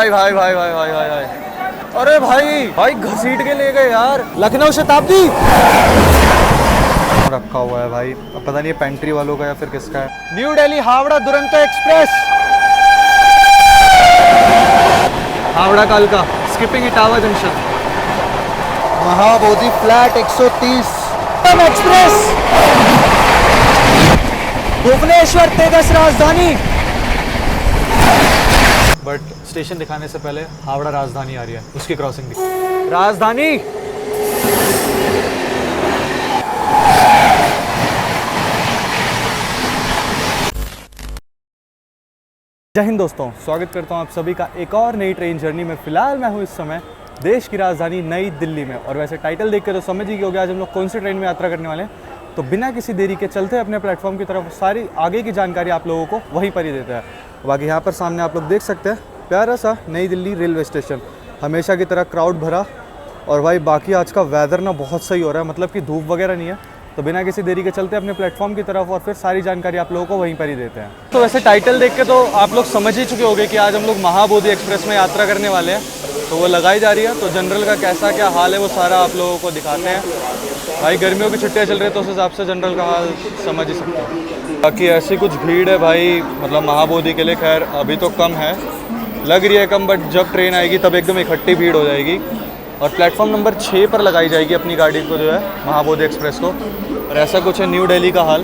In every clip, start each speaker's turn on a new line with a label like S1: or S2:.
S1: भाई भाई भाई भाई भाई भाई भाई अरे भाई भाई घसीट के ले गए यार। लखनऊ शताब्दी रखा हुआ है भाई, अब पता नहीं पेंट्री वालों का या फिर किसका है। न्यू दिल्ली हावड़ा दुरंतो एक्सप्रेस, हावड़ा कालका skipping Etawah junction, Mahabodhi flat 130 express, Bhubaneswar Tejas Rajdhani. But station दिखाने से पहले हावड़ा राजधानी आ रही है, उसकी क्रॉसिंग दिखा। राजधानी जय हिंद दोस्तों, स्वागत करता हूं आप सभी का एक और नई ट्रेन जर्नी में। फिलहाल मैं हूं इस समय देश की राजधानी नई दिल्ली में, और वैसे टाइटल देख के तो समझ ही गए होंगे आज हम लोग कौन सी ट्रेन में यात्रा करने वाले हैं। तो बिना किसी देरी के चलते हैं अपने प्लेटफॉर्म की तरफ, सारी आगे की जानकारी आप लोगों को वहीं पर ही देते हैं। बाकी यहाँ पर सामने आप लोग देख सकते हैं प्यारा सा नई दिल्ली रेलवे स्टेशन, हमेशा की तरह क्राउड भरा। और भाई बाकी आज का वेदर ना बहुत सही हो रहा है, मतलब कि धूप वगैरह नहीं है। तो बिना किसी देरी के चलते अपने प्लेटफॉर्म की तरफ और फिर सारी जानकारी आप लोगों को वहीं पर ही देते हैं। तो वैसे टाइटल देख के तो आप लोग समझ ही चुके होंगे कि आज हम लोग महाबोधि एक्सप्रेस में यात्रा करने वाले हैं। तो वो लगाई जा रही है, तो जनरल का कैसा क्या हाल है वो सारा आप लोगों को दिखाते हैं। भाई गर्मियों की छुट्टियाँ चल रही है तो उस हिसाब से जनरल का हाल समझ ही सकते हैं। बाकी ऐसी कुछ भीड़ है भाई, मतलब महाबोधि के लिए खैर अभी तो कम है, लग रही है कम, बट जब ट्रेन आएगी तब एकदम इकट्ठी भीड़ हो जाएगी। और प्लेटफॉर्म नंबर 6 पर लगाई जाएगी अपनी गाड़ी को, जो है महाबोधि एक्सप्रेस को। और ऐसा कुछ है न्यू दिल्ली का हाल,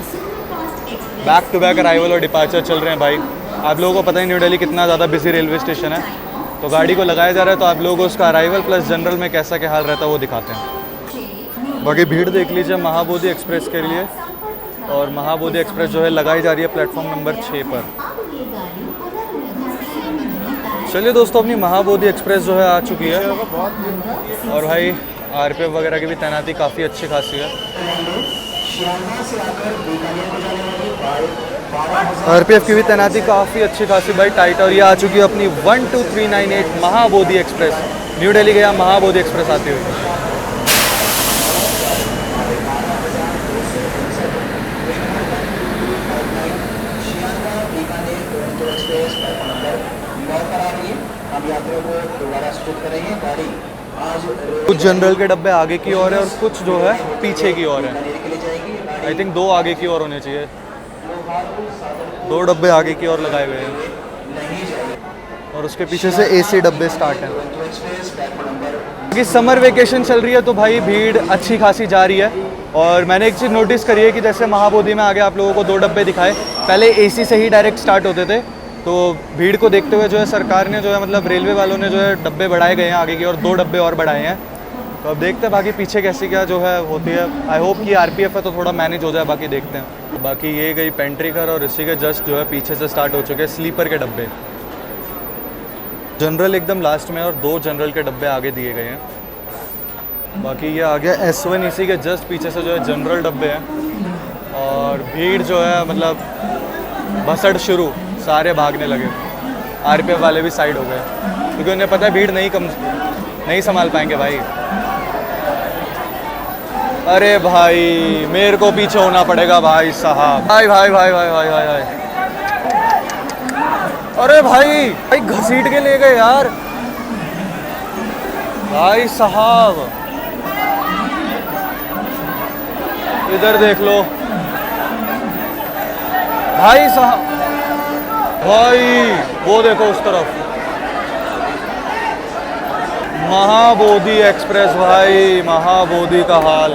S1: बैक टू बैक अराइवल और डिपार्चर चल रहे हैं भाई। आप लोगों को पता ही न्यू दिल्ली कितना ज़्यादा बिजी रेलवे स्टेशन है। तो गाड़ी को लगाया जा रहा है, तो आप लोगों को उसका अराइवल प्लस जनरल में कैसा क्या हाल रहता है वो दिखाते हैं। बाकी भीड़ देख लीजिए महाबोधि एक्सप्रेस के लिए। और महाबोधि एक्सप्रेस जो है लगाई जा रही है प्लेटफॉर्म नंबर 6 पर। चलिए दोस्तों, अपनी महाबोधि एक्सप्रेस जो है आ चुकी है। और भाई आरपीएफ वगैरह की भी तैनाती काफ़ी अच्छी खासी है। आरपीएफ की भी तैनाती काफ़ी अच्छी खासी भाई, टाइट। और ये आ चुकी है अपनी 12398 महाबोधि एक्सप्रेस, न्यू दिल्ली गया महाबोधि एक्सप्रेस आती हुई। कुछ जनरल के डब्बे आगे की ओर है और कुछ जो है पीछे की ओर है। आई थिंक 2 आगे की ओर होने चाहिए, 2 डब्बे आगे की ओर लगाए हुए हैं और उसके पीछे से एसी डब्बे स्टार्ट हैं। क्योंकि समर वेकेशन चल रही है तो भाई भीड़ अच्छी खासी जा रही है। और मैंने एक चीज़ नोटिस करी है कि जैसे महाबोधि में आगे आप लोगों को 2 डब्बे दिखाए, पहले एसी से ही डायरेक्ट स्टार्ट होते थे। तो भीड़ को देखते हुए जो है सरकार ने जो है, मतलब रेलवे वालों ने जो है डब्बे बढ़ाए गए हैं आगे की, और 2 डब्बे और बढ़ाए हैं। तो अब देखते हैं बाकी पीछे कैसी क्या जो है होती है। आई होप कि आरपीएफ है तो थोड़ा मैनेज हो जाए, बाकी देखते हैं। बाकी ये गई पेंट्री कर, और इसी के जस्ट जो है पीछे से स्टार्ट हो चुके हैं स्लीपर के डब्बे। जनरल एकदम लास्ट में और 2 जनरल के डब्बे आगे दिए गए हैं। बाकी ये आ गया S1, इसी के जस्ट पीछे से जो है जनरल डब्बे हैं। और भीड़ जो है मतलब भसड़ शुरू, सारे भागने लगे। आरपीएफ वाले भी साइड हो गए क्योंकि उन्हें पता है भीड़ नहीं संभाल पाएंगे भाई। अरे भाई मेरे को पीछे होना पड़ेगा भाई साहब। भाई भाई भाई भाई भाई भाई भाई अरे भाई भाई घसीट के ले गए यार भाई साहब। इधर देख लो भाई साहब, भाई वो देखो उस तरफ महाबोधि एक्सप्रेस। भाई महाबोधि का हाल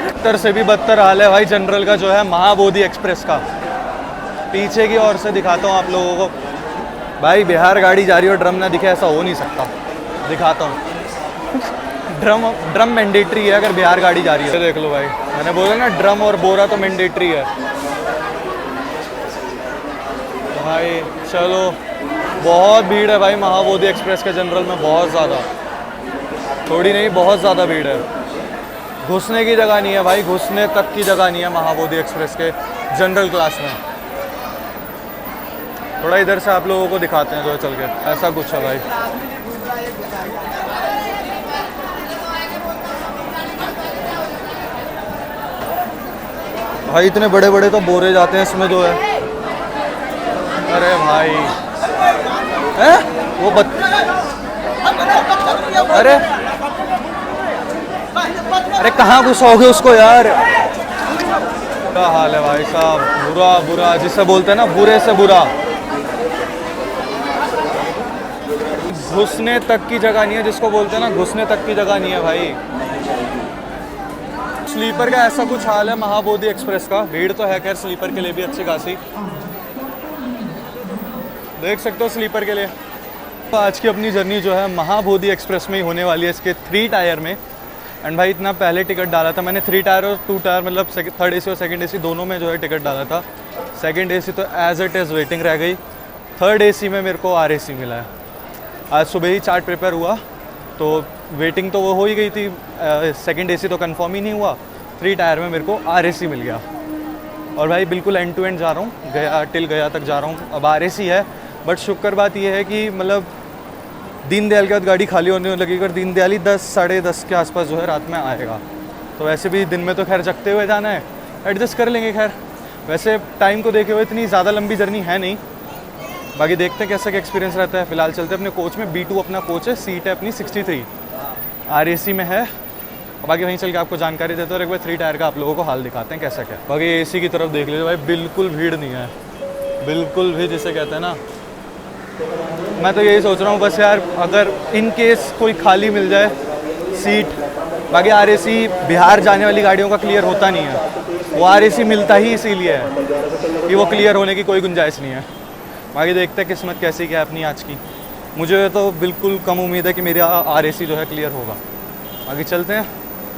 S1: बदतर से भी बदतर हाल है भाई जनरल का जो है महाबोधि एक्सप्रेस का। पीछे की ओर से दिखाता हूँ आप लोगों को भाई, बिहार गाड़ी जा रही हो ड्रम ना दिखे ऐसा हो नहीं सकता। दिखाता हूँ ड्रम मैंडेटरी है अगर बिहार गाड़ी जा रही है। देख लो भाई, मैंने बोला ना ड्रम और बोरा तो मैंडेटरी है भाई। चलो बहुत भीड़ है भाई महाबोधि एक्सप्रेस के जनरल में, बहुत ज़्यादा, थोड़ी नहीं बहुत ज़्यादा भीड़ है। घुसने की जगह नहीं है भाई, घुसने तक की जगह नहीं है महाबोधि एक्सप्रेस के जनरल क्लास में। थोड़ा इधर से आप लोगों को दिखाते हैं जो चल के, ऐसा कुछ है भाई। भाई इतने बड़े बड़े तो बोरे जाते हैं इसमें जो है। अरे भाई वो अरे अरे कहाँ घुसाओगे उसको यार। क्या हाल है भाई साहब, बुरा बुरा जिसे बोलते हैं ना, बुरे से बुरा। घुसने तक की जगह नहीं है, जिसको बोलते हैं ना घुसने तक की जगह नहीं है भाई। स्लीपर का ऐसा कुछ हाल है महाबोधि एक्सप्रेस का। भीड़ तो है खैर स्लीपर के लिए भी अच्छी खासी, देख सकते हो स्लीपर के लिए। तो आज की अपनी जर्नी जो है महाबोधि एक्सप्रेस में ही होने वाली है, इसके 3 टायर में। एंड भाई इतना पहले टिकट डाला था मैंने, 3 टायर और 2 टायर, मतलब थर्ड AC और सेकंड AC दोनों में जो है टिकट डाला था। सेकंड AC तो एज इट इज़ वेटिंग रह गई। थर्ड AC में मेरे को RAC मिला है। आज सुबह ही चार्ट प्रिपेयर हुआ तो वेटिंग तो वो हो ही गई थी। सेकंड AC तो कंफर्म ही नहीं हुआ। 3 टायर में मेरे को RAC मिल गया। और भाई बिल्कुल एंड टू एंड जा रहा हूँ, गया तक जा रहा हूँ। अब RAC है, बट शुक्र बात यह है कि मतलब दीनदयाल के बाद गाड़ी खाली होने लगी, और दीनदयाल ही 10 साढ़े 10 के आसपास जो है रात में आएगा। तो वैसे भी दिन में तो खैर जगते हुए जाना है, एडजस्ट कर लेंगे। खैर वैसे टाइम को देखे हुए इतनी ज़्यादा लंबी जर्नी है नहीं, बाकी देखते हैं कैसा क्या एक्सपीरियंस रहता है। फिलहाल चलते हैं अपने कोच में। B2 अपना कोच है, सीट है अपनी 63, RAC में है। बाकी वहीं चल के आपको जानकारी देते हैं और एक बार 3 टायर का आप लोगों को हाल दिखाते हैं कैसा क्या। बाकी AC की तरफ देख लीजिए भाई, बिल्कुल भीड़ नहीं है, बिल्कुल भी, जिसे कहते हैं ना। मैं तो यही सोच रहा हूँ बस यार, अगर इन केस कोई खाली मिल जाए सीट। बाकी RAC बिहार जाने वाली गाड़ियों का क्लियर होता नहीं है, वो RAC मिलता ही इसीलिए है कि वो क्लियर होने की कोई गुंजाइश नहीं है। बाकी देखते हैं किस्मत कैसी क्या है अपनी आज की। मुझे तो बिल्कुल कम उम्मीद है कि मेरा RAC जो है क्लियर होगा। बाकी चलते हैं,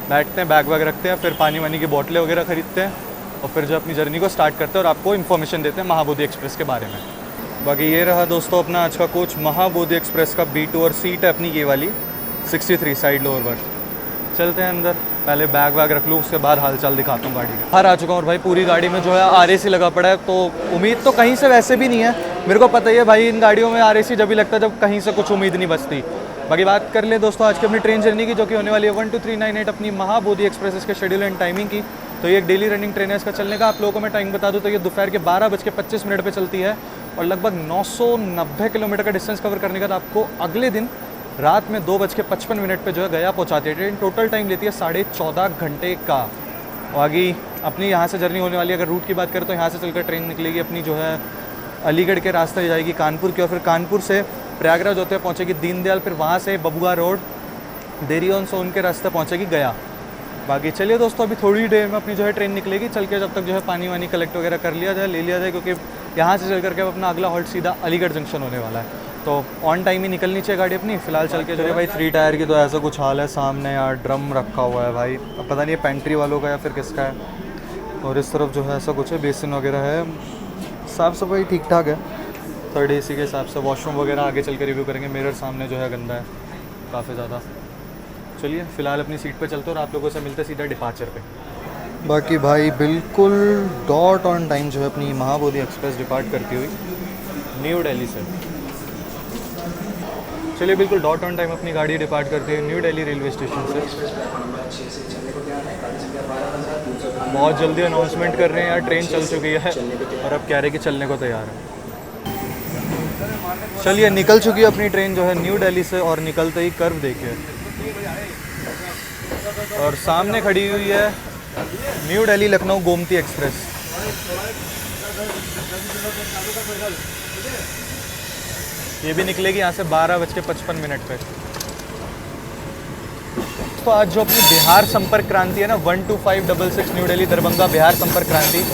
S1: बैठते हैं, बैग वैग रखते हैं, फिर पानी वानी की बोतलें वगैरह ख़रीदते हैं और फिर जो अपनी जर्नी को स्टार्ट करते हैं और आपको इन्फॉर्मेशन देते हैं महाबोधि एक्सप्रेस के बारे में। बाकी ये रहा दोस्तों अपना आज का कोच महाबोधि एक्सप्रेस का B2, और सीट है अपनी ये वाली 63 साइड लोअर बर्थ। चलते हैं अंदर, पहले बैग वैग रख लूँ, उसके बाद हालचाल दिखाता हूँ गाड़ी का। बाहर आ चुका हूँ और भाई पूरी गाड़ी में जो है RAC लगा पड़ा है, तो उम्मीद तो कहीं से वैसे भी नहीं है। मेरे को पता ही है भाई इन गाड़ियों में RAC जब भी लगता है जब कहीं से कुछ उम्मीद नहीं बचती। बाकी बात कर ले दोस्तों आज की अपनी ट्रेन जर्नी की, जो कि होने वाली है 12398 अपनी महाबोधि एक्सप्रेस, इसके शेड्यूल एंड टाइमिंग की। तो ये एक डेली रनिंग ट्रेन है। इसका चलने का आप लोगों को मैं टाइम बता दूँ तो ये दोपहर के 12:25 पर चलती है और लगभग 990 किलोमीटर का डिस्टेंस कवर करने के बाद आपको अगले दिन रात में 2:55 पे जो है गया पहुंचाती है। ट्रेन टोटल टाइम लेती है 14.5 घंटे का। आगे अपनी यहाँ से जर्नी होने वाली है, अगर रूट की बात करें तो यहाँ से चलकर ट्रेन निकलेगी अपनी जो है अलीगढ़ के रास्ते जाएगी कानपुर की, और फिर कानपुर से प्रयागराज होते हुए पहुँचेगी दीनदयाल, फिर वहाँ से बबुआ रोड देरी ऑन सोन के रास्ते पहुँचेगी गया। बाकी चलिए दोस्तों अभी थोड़ी देर में अपनी जो है ट्रेन निकलेगी, चल के जब तक जो है पानी वानी कलेक्ट वगैरह कर लिया जाए, ले लिया जाए, क्योंकि यहाँ से चल करके अपना अगला हॉल्ट सीधा अलीगढ़ जंक्शन होने वाला है। तो ऑन टाइम ही निकलनी चाहिए गाड़ी अपनी। फिलहाल चल के जो है भाई 3 टायर की तो ऐसा कुछ हाल है, सामने यार ड्रम रखा हुआ है भाई, अब पता नहीं है पेंट्री वालों का या फिर किसका है। और इस तरफ जो है ऐसा कुछ है, बेसिन वगैरह है, साफ़ सफाई ठीक ठाक है। थर्ड AC के हिसाब से वॉशरूम वगैरह आगे चल के रिव्यू करेंगे। मिरर सामने जो है गंदा है काफ़ी ज़्यादा। चलिए फिलहाल अपनी सीट पे चलते हैं और आप लोगों से मिलते हैं सीधा डिपार्चर पे। बाकी भाई बिल्कुल डॉट ऑन टाइम जो है अपनी महाबोधि एक्सप्रेस डिपार्ट करती हुई न्यू दिल्ली से। चलिए बिल्कुल डॉट ऑन टाइम अपनी गाड़ी डिपार्ट करती है न्यू दिल्ली रेलवे स्टेशन से। बहुत जल्दी अनाउंसमेंट कर रहे हैं यार, ट्रेन चल चुकी है और अब कह रहे कि चलने को तैयार है। चलिए निकल चुकी है अपनी ट्रेन जो है न्यू दिल्ली से, और निकलते ही कर्व देखिए और सामने खड़ी हुई है न्यू दिल्ली लखनऊ गोमती एक्सप्रेस। ये भी निकलेगी यहाँ से 12:55 पे। तो आज जो अपनी बिहार संपर्क क्रांति है ना 12566 न्यू दिल्ली दरभंगा बिहार संपर्क क्रांति,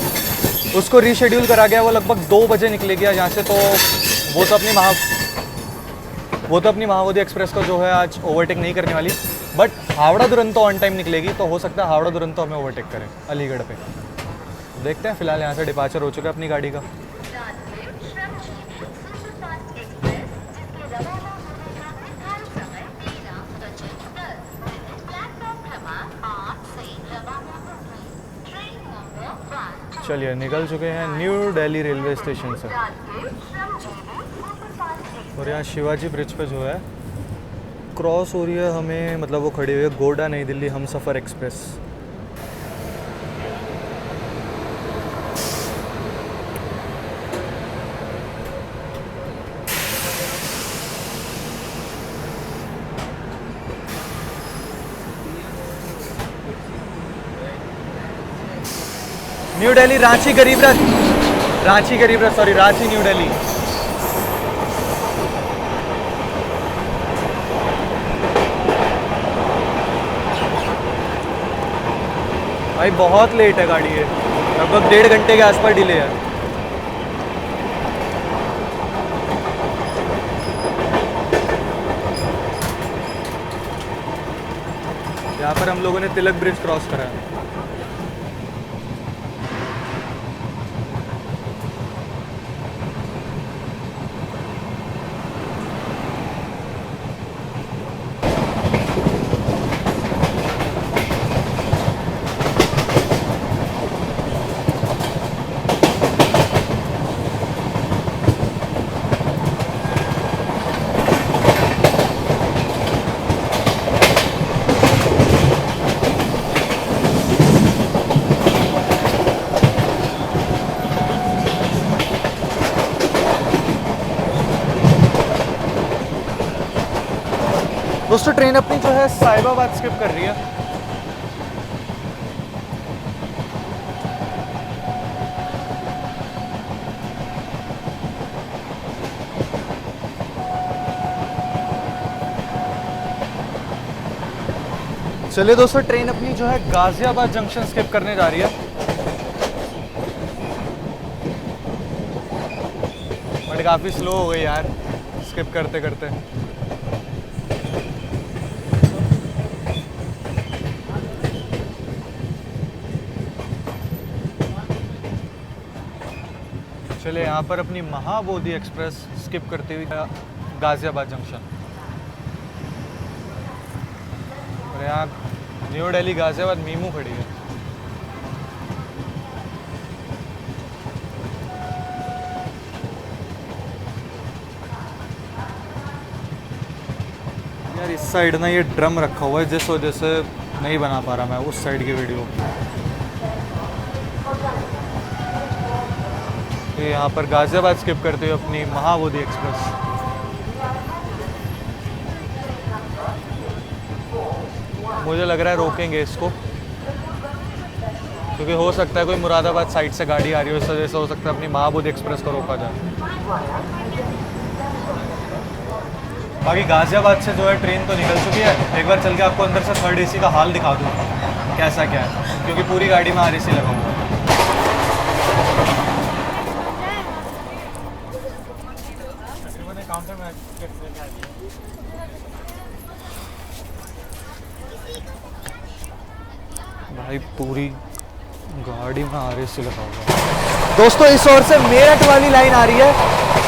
S1: उसको रीशेड्यूल करा गया। वो लगभग 2 बजे निकलेगी यहाँ से। तो वो तो अपनी महाबोधि एक्सप्रेस को जो है आज ओवरटेक नहीं करने वाली, but Howrah Duronto on time निकलेगी। तो हो सकता है हावड़ा दुरंतो हमें ओवरटेक करें अलीगढ़ पे। देखते हैं। फिलहाल यहाँ से डिपार्चर हो चुका है अपनी गाड़ी का। चलिए निकल चुके हैं न्यू दिल्ली रेलवे स्टेशन से, और यहाँ शिवाजी ब्रिज पे जो है क्रॉस हो रही है हमें, मतलब वो खड़ी हुई है गोंडा नई दिल्ली हमसफ़र एक्सप्रेस। न्यू दिल्ली रांची गरीब रथ, रांची गरीब रथ, सॉरी रांची न्यू दिल्ली। भाई बहुत लेट है गाड़ी, है लगभग 1.5 घंटे के आसपास डिले है। यहाँ पर हम लोगों ने तिलक ब्रिज क्रॉस करा है। दोस्तों ट्रेन अपनी जो है साहिबाबाद स्किप कर रही है। चलिए दोस्तों ट्रेन अपनी जो है गाजियाबाद जंक्शन स्किप करने जा रही है। बट काफ़ी स्लो हो गई यार स्किप करते करते। चलिए यहाँ पर अपनी महाबोधि एक्सप्रेस स्किप करते हुए गाजियाबाद जंक्शन। और यहाँ न्यू दिल्ली गाजियाबाद मीमू खड़ी है। यार इस साइड ना ये ड्रम रखा हुआ है, जिस वजह से नहीं बना पा रहा मैं उस साइड की वीडियो। यहाँ पर गाजियाबाद स्किप करते हुए अपनी महाबोधि एक्सप्रेस। मुझे लग रहा है रोकेंगे इसको, क्योंकि हो सकता है कोई मुरादाबाद साइड से गाड़ी आ रही हो, इस वजह से हो सकता है अपनी महाबोधि एक्सप्रेस को रोका जाए। बाकी गाजियाबाद से जो है ट्रेन तो निकल चुकी है। एक बार चल के आपको अंदर से थर्ड एसी का हाल दिखा दूँ कैसा क्या है, क्योंकि पूरी गाड़ी में RAC लगा हुआ है। भाई पूरी गाड़ी में RAC लगा हुआ है। दोस्तों इस ओर से मेरठ वाली लाइन आ रही है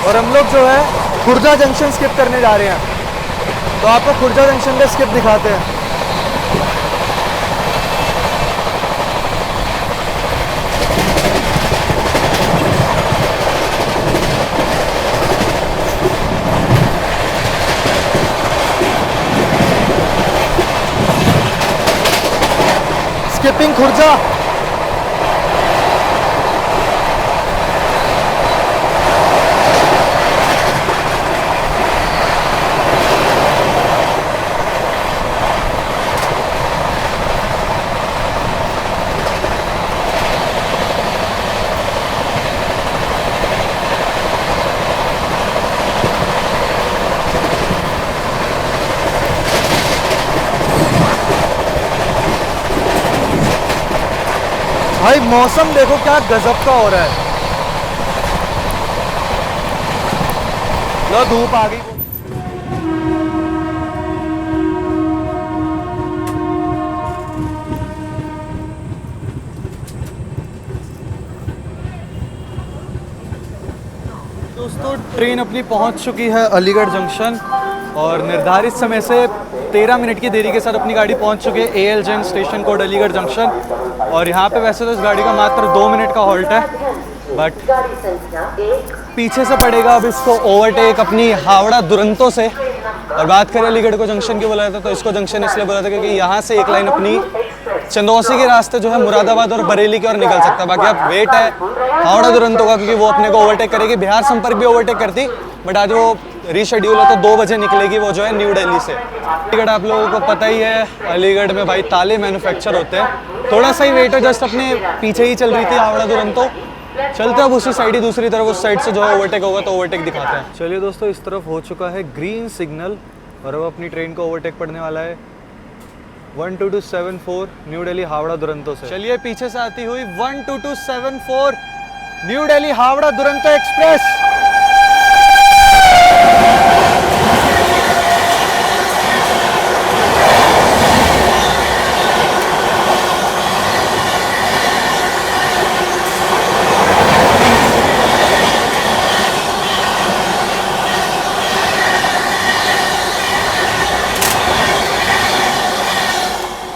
S1: और हम लोग जो है खुर्जा जंक्शन स्किप करने जा रहे हैं। तो आपको खुर्जा जंक्शन का स्किप दिखाते हैं। स्किपिंग खुर्जा। भाई मौसम देखो क्या गजब का हो रहा है। लो धूप आ गई। दोस्तों ट्रेन अपनी पहुंच चुकी है अलीगढ़ जंक्शन और निर्धारित समय से 13 मिनट की देरी के साथ अपनी गाड़ी पहुंच चुकी है AL Jain station code Aligarh junction. और यहाँ पे वैसे तो इस गाड़ी का मात्र 2 मिनट का हॉल्ट है, बट पीछे से पड़ेगा अब इसको ओवरटेक अपनी हावड़ा दुरंतो से। और बात करें अलीगढ़ को जंक्शन क्यों बोला था, तो इसको जंक्शन इसलिए बोला था क्योंकि यहाँ से एक लाइन अपनी चंदौसी के रास्ते जो है मुरादाबाद और बरेली की ओर निकल सकता है। बाकी अब वेट है हावड़ा दुरंतो का, क्योंकि वो अपने को ओवरटेक करेगी। बिहार संपर्क भी ओवरटेक करती, बट आज वो रीशेड्यूल है तो 2 बजे निकलेगी वो जो है न्यू दिल्ली से। अलीगढ़ आप लोगों को पता ही है, अलीगढ़ में भाई ताले मैन्युफैक्चर होते हैं। थोड़ा सा ही वेट है, जस्ट अपने पीछे ही चल रही थी हावड़ा दुरंतो। चलते अब उसी साइड ही, दूसरी तरफ उस साइड से जो है ओवरटेक होगा तो ओवरटेक दिखाते हैं। चलिए दोस्तों, इस तरफ हो चुका है ग्रीन सिग्नल और अब अपनी ट्रेन को ओवरटेक पड़ने वाला है 12274 न्यू दिल्ली हावड़ा दुरंतो से। चलिए पीछे से आती हुई 12274 न्यू दिल्ली हावड़ा दुरंतो एक्सप्रेस।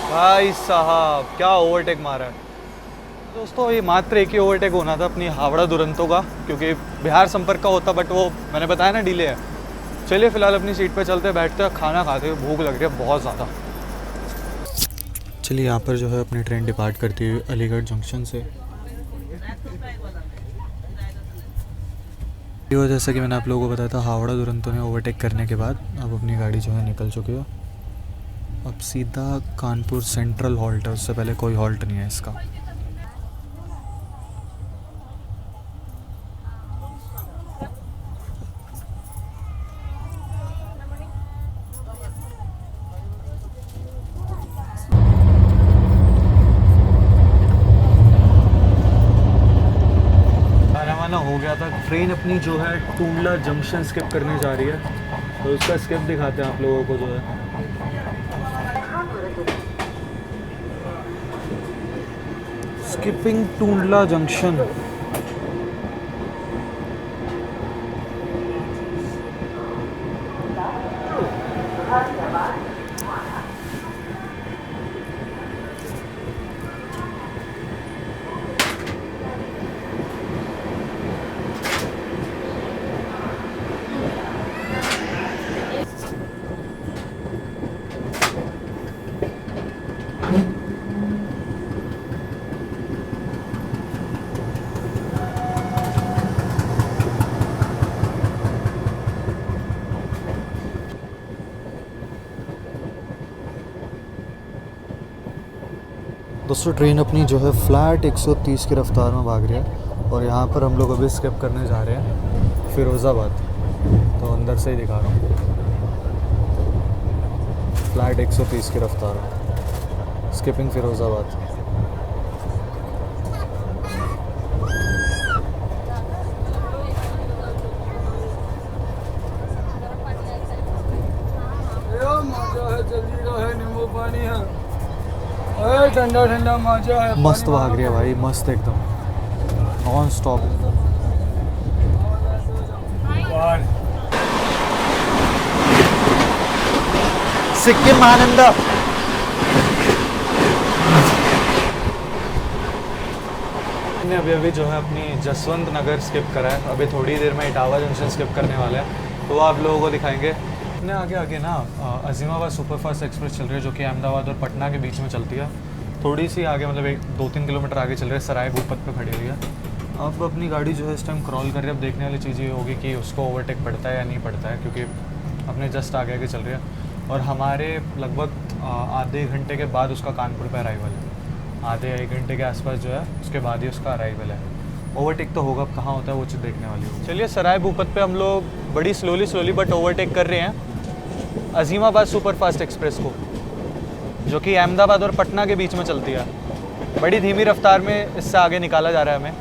S1: भाई साहब क्या ओवरटेक मारा है दोस्तों। ये मात्र एक ही ओवरटेक होना था अपनी हावड़ा दुरंतो का, क्योंकि बिहार संपर्क का होता, बट वो मैंने बताया ना डिले है। चलिए फिलहाल अपनी सीट पे चलते हैं, बैठते हैं, खाना खाते हुए, भूख लग रही है बहुत ज़्यादा। चलिए यहाँ पर जो है अपनी ट्रेन डिपार्ट करती हुई अलीगढ़ जंक्शन से। ये जैसा कि मैंने आप लोगों को बताया था, हावड़ा दुरंतो ने ओवरटेक करने के बाद अब अपनी गाड़ी जो है निकल चुकी है। अब सीधा कानपुर सेंट्रल हॉल्ट है, उससे पहले कोई हॉल्ट नहीं है इसका। खाना हो गया था। ट्रेन अपनी जो है टूंडला जंक्शन स्किप करने जा रही है, तो उसका स्किप दिखाते हैं आप लोगों को जो है। Skipping Tundla junction. दोस्तों ट्रेन अपनी जो है फ्लैट 130 की रफ्तार में भाग रही है और यहाँ पर हम लोग अभी स्किप करने जा रहे हैं फिरोज़ाबाद। तो अंदर से ही दिखा रहा हूँ, फ्लैट 130 की रफ्तार में स्किपिंग फिरोज़ाबाद।
S2: ठंडा ठंडा मजा है।
S1: मस्त भाग रही है भाई, मस्त एकदम नॉन स्टॉप। सिक्किम आनंद। अभी अभी जो है अपनी जसवंत नगर स्किप करा है, अभी थोड़ी देर में इटावा जंक्शन स्किप करने वाले हैं, तो आप लोगों को दिखाएंगे। अपने आगे आगे ना अजीमाबाद सुपरफास्ट एक्सप्रेस चल रही है, जो कि अहमदाबाद और पटना के बीच में चलती है। थोड़ी सी आगे मतलब 1-2-3 किलोमीटर आगे चल रही है, सराय भूपत पे खड़ी हुई है। अब अपनी गाड़ी जो है इस टाइम क्रॉल कर रही है। अब देखने वाली चीज़ ये होगी कि उसको ओवरटेक पड़ता है या नहीं पड़ता है, क्योंकि अपने जस्ट आगे आगे चल रही है और हमारे लगभग आधे घंटे के बाद उसका कानपुर पे अराइवल है। आधे 1 घंटे के आसपास जो है उसके बाद ही उसका अराइवल है। ओवरटेक तो होगा, अब कहाँ होता है वो चीज़ देखने वाली होगी। चलिए सराय भूपत पे हम लोग बड़ी स्लोली बट ओवरटेक कर रहे हैं अजीमाबाद सुपरफास्ट एक्सप्रेस को, जो कि अहमदाबाद और पटना के बीच में चलती है। बड़ी धीमी रफ्तार में इससे आगे निकाला जा रहा है हमें।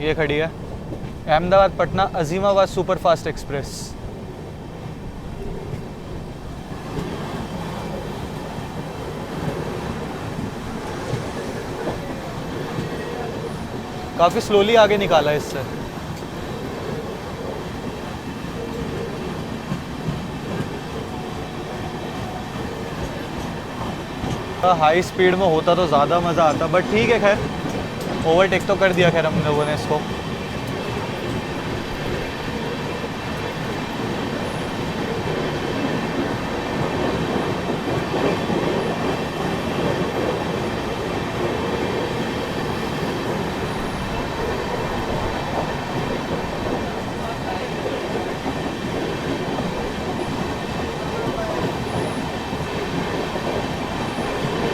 S1: ये खड़ी है अहमदाबाद पटना अजीमाबाद सुपरफास्ट एक्सप्रेस। काफ़ी स्लोली आगे निकाला है इससे। हाई स्पीड में होता तो ज़्यादा मज़ा आता, बट ठीक है, खैर ओवरटेक तो कर दिया खैर हम लोगों ने इसको।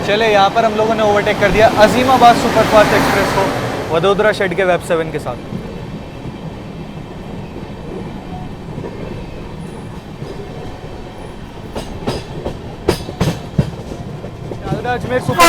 S1: चले यहाँ पर हम लोगों ने ओवरटेक कर दिया अजीमाबाद सुपरफास्ट एक्सप्रेस को वडोदरा शेड के वेब 7 के साथ। अजमेर सुपर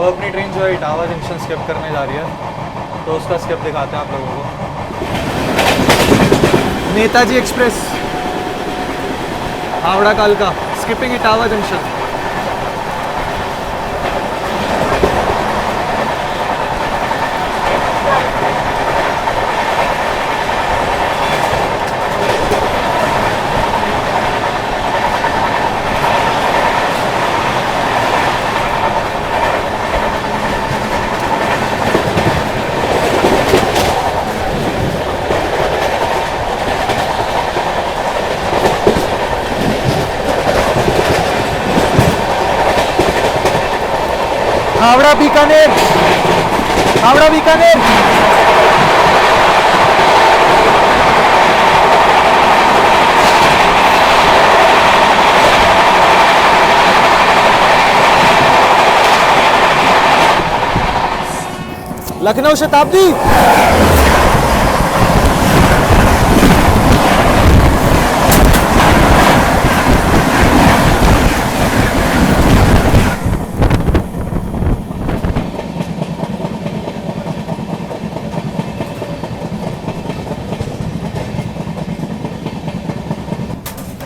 S1: अपनी ट्रेन जो है इटावा जंक्शन स्किप करने जा रही है, तो उसका स्किप दिखाते हैं आप लोगों को। नेताजी एक्सप्रेस हावड़ा कालका स्किपिंग इटावा जंक्शन। हावड़ा बीकानेर, हावड़ा बीकानेर। लखनऊ शताब्दी।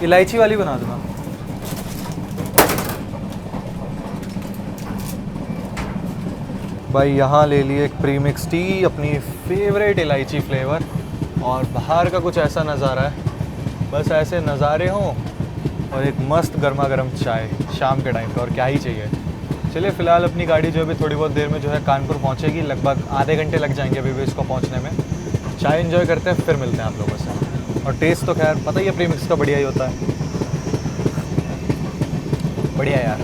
S1: इलायची वाली बना दूंगा। भाई यहाँ ले लिए एक प्रीमिक्स टी, अपनी फेवरेट इलायची फ्लेवर, और बाहर का कुछ ऐसा नज़ारा है, बस ऐसे नज़ारे हों और एक मस्त गर्मा गर्म चाय शाम के टाइम पे, और क्या ही चाहिए। चलिए फ़िलहाल अपनी गाड़ी जो अभी थोड़ी बहुत देर में जो है कानपुर पहुँचेगी, लगभग आधे घंटे लग जाएंगे अभी भी इसको पहुँचने में। चाय एंजॉय करते हैं, फिर मिलते हैं आप लोगों से। और टेस्ट तो खैर पता ही है प्रीमिक्स का बढ़िया ही होता है। बढ़िया यार,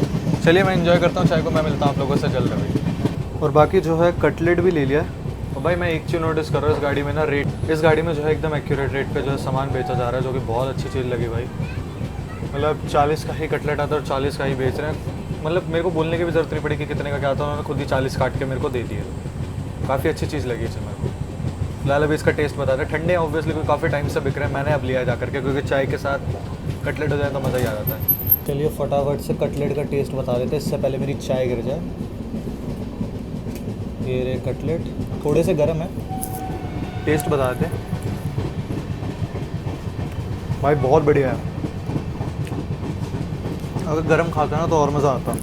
S1: चलिए मैं एंजॉय करता हूँ चाय को, मैं मिलता हूँ आप लोगों से जल्द अभी। और बाकी जो है कटलेट भी ले लिया। और भाई मैं एक चीज़ नोटिस कर रहा हूँ इस गाड़ी में ना, रेट, इस गाड़ी में जो है एकदम एक्यूरेट रेट पे जो है सामान बेचा जा रहा है, जो कि बहुत अच्छी चीज़ लगी भाई। मतलब 40 का ही कटलेट आता है और 40 का ही बेच रहे हैं। मतलब मेरे को बोलने की भी ज़रूरत नहीं पड़ी कि कितने का क्या था, उन्होंने खुद ही 40 काट के मेरे को दे दिए। काफ़ी अच्छी चीज़ लगी थी मेरे को। फिलहाल अभी इसका टेस्ट बता दें। ठंडे ऑब्वियसली कोई काफ़ी टाइम से बिक रहे हैं, मैंने अब लिया जा करके, क्योंकि चाय के साथ कटलेट हो जाए तो मज़ा ही आ जाता है। चलिए फटाफट से कटलेट का टेस्ट बता देते, इससे पहले मेरी चाय गिर जाए। ये रे कटलेट, थोड़े से गर्म है, टेस्ट बता देते भाई, बहुत बढ़िया है। अगर गर्म खाता ना तो और मज़ा आता।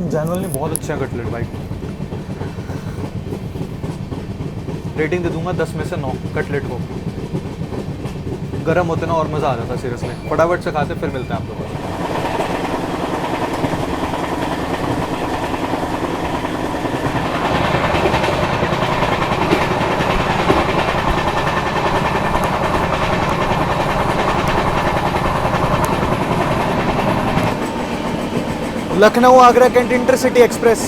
S1: जनरली बहुत अच्छे हैं कटलेट भाई। रेटिंग दे दूंगा 10 में से 9 कटलेट को। गर्म होते ना और मज़ा आ जाता सीरियसली। फटाफट से खाते फिर मिलते हैं आप लोगों को। Lucknow Agra cantt intercity express.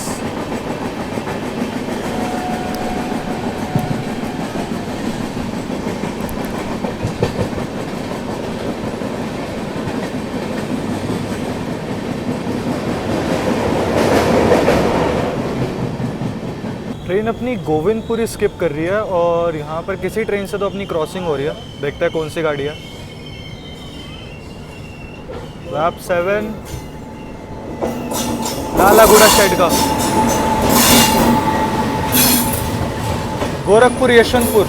S1: Train अपनी गोविंदपुरी स्किप कर रही है और यहाँ पर किसी ट्रेन से तो अपनी क्रॉसिंग हो रही है। देखते हैं कौन सी गाड़ी है। वेब 7 लालागुड़ा शेड का, गोरखपुर यशवंतपुर।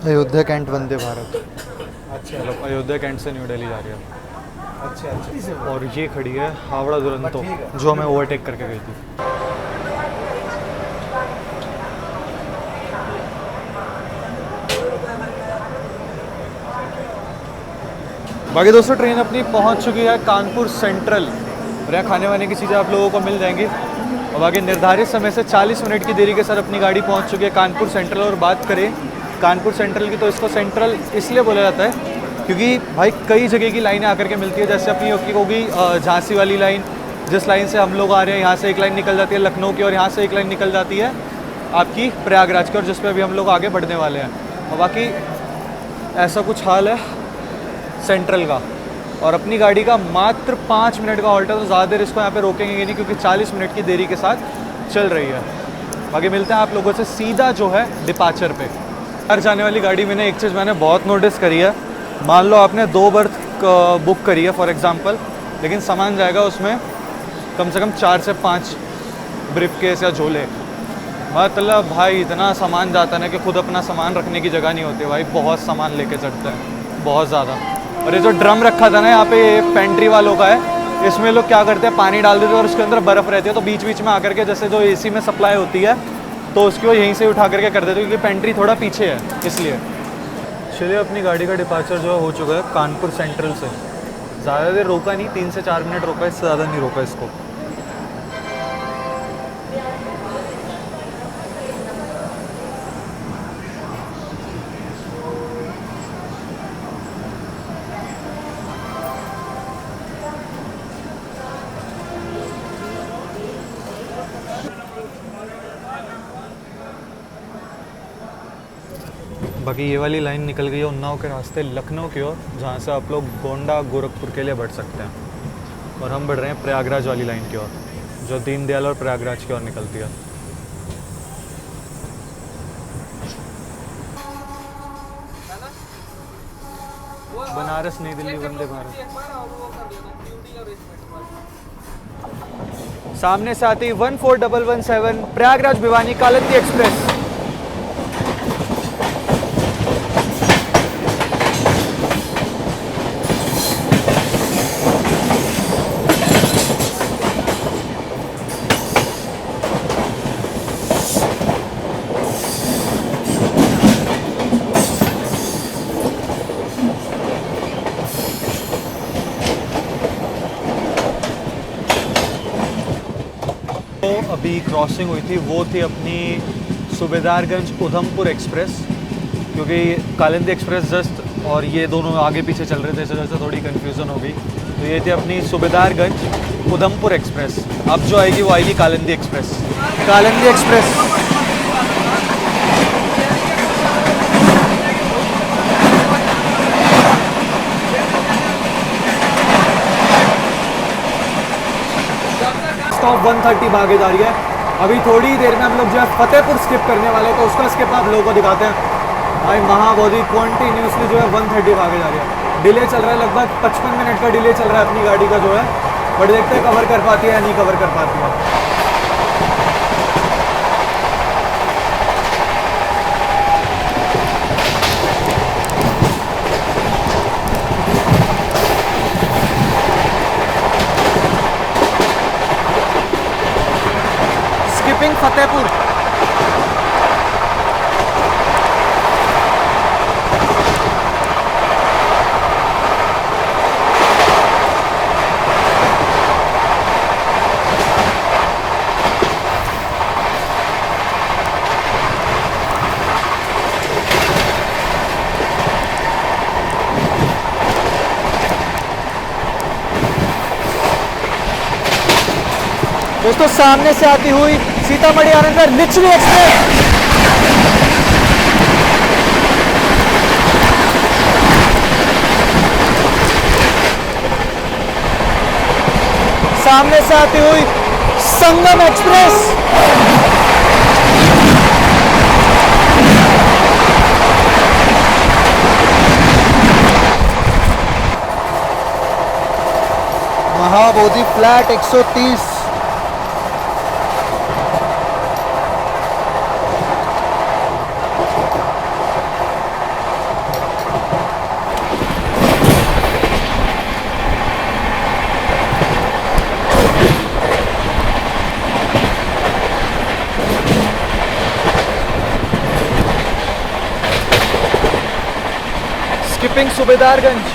S1: अयोध्या कैंट वंदे भारत। अच्छा, मतलब अयोध्या कैंट से न्यू दिल्ली जा रही है। अच्छा। और ये खड़ी है हावड़ा दुरंतो, जो हमें ओवरटेक करके गई थी। बाकी दोस्तों ट्रेन अपनी पहुंच चुकी है कानपुर सेंट्रल और यहाँ खाने वाने की चीज़ें आप लोगों को मिल जाएंगी। और बाकी निर्धारित समय से 40 मिनट की देरी के साथ अपनी गाड़ी पहुंच चुकी है कानपुर सेंट्रल। और बात करें कानपुर सेंट्रल की तो इसको सेंट्रल इसलिए बोला जाता है क्योंकि भाई कई जगह की लाइनें आकर के मिलती है। जैसे अपनी होगी झांसी वाली लाइन, जिस लाइन से हम लोग आ रहे हैं यहाँ से एक लाइन निकल जाती है लखनऊ की और यहाँ से एक लाइन निकल जाती है आपकी प्रयागराज की और जिस पे अभी हम लोग आगे बढ़ने वाले हैं। और बाकी ऐसा कुछ हाल है सेंट्रल का। और अपनी गाड़ी का मात्र 5 मिनट का हॉल्ट है तो ज़्यादा देर इसको यहाँ पे रोकेंगे नहीं क्योंकि 40 मिनट की देरी के साथ चल रही है। बाकी मिलते हैं आप लोगों से सीधा जो है डिपार्चर पे। हर जाने वाली गाड़ी में एक चीज़ मैंने बहुत नोटिस करी है, मान लो आपने 2 बर्थ बुक करी है फॉर एग्ज़ाम्पल, लेकिन सामान जाएगा उसमें कम से कम 4 से 5 ब्रीफकेस या झोले। मतलब भाई इतना सामान जाता है ना कि खुद अपना सामान रखने की जगह नहीं होती भाई, बहुत सामान लेके चढ़ते हैं, बहुत ज़्यादा। और ये जो ड्रम रखा था ना यहाँ पे पेंट्री वालों का है, इसमें लोग क्या करते हैं पानी डाल देते हैं और उसके अंदर बर्फ़ रहती है तो बीच बीच में आकर के जैसे जो एसी में सप्लाई होती है तो उसकी वो यहीं से उठा करके कर देते हैं क्योंकि पेंट्री थोड़ा पीछे है इसलिए। चलिए अपनी गाड़ी का डिपार्चर जो है हो चुका है कानपुर सेंट्रल से। ज़्यादा देर रोका नहीं, 3 से 4 मिनट रोका, इससे ज़्यादा नहीं रोका इसको। बाकी ये वाली लाइन निकल गई है उन्नाव के रास्ते लखनऊ की ओर, जहाँ से आप लोग गोंडा गोरखपुर के लिए बढ़ सकते हैं। और हम बढ़ रहे हैं प्रयागराज वाली लाइन की ओर जो दीनदयाल और प्रयागराज की ओर निकलती है। बनारस नई दिल्ली वंदे भारत। सामने से आती 14117 प्रयागराज भिवानी कालिंदी एक्सप्रेस। अभी क्रॉसिंग हुई थी वो थी अपनी सूबेदारगंज उधमपुर एक्सप्रेस, क्योंकि कालिंदी एक्सप्रेस जस्ट और ये दोनों आगे पीछे चल रहे थे इस वजह से थोड़ी कन्फ्यूज़न हो गई। तो ये थी अपनी सूबेदारगंज उधमपुर एक्सप्रेस। अब जो आएगी वो आएगी Kalindi express. Kalindi express stop 130 भागे जा रही है। अभी थोड़ी देर में हम लोग जो है फतेहपुर स्किप करने वाले हैं तो उसका स्किप आप लोगों को दिखाते हैं। भाई महाबोधि कॉन्टीन्यूसली जो है 130 भागे जा रही है। डिले चल रहा है, लगभग 55 मिनट का डिले चल रहा है अपनी गाड़ी का जो है, बट देखते हैं कवर कर पाती है या नहीं कवर कर पाती है। फतेहपुर दोस्तों सामने से आती हुई सीतामढ़ी आनंदगढ़ लिच्छवी एक्सप्रेस। सामने से आती हुई Sangam express. Mahabodhi flat 130। Skipping Subedarganj.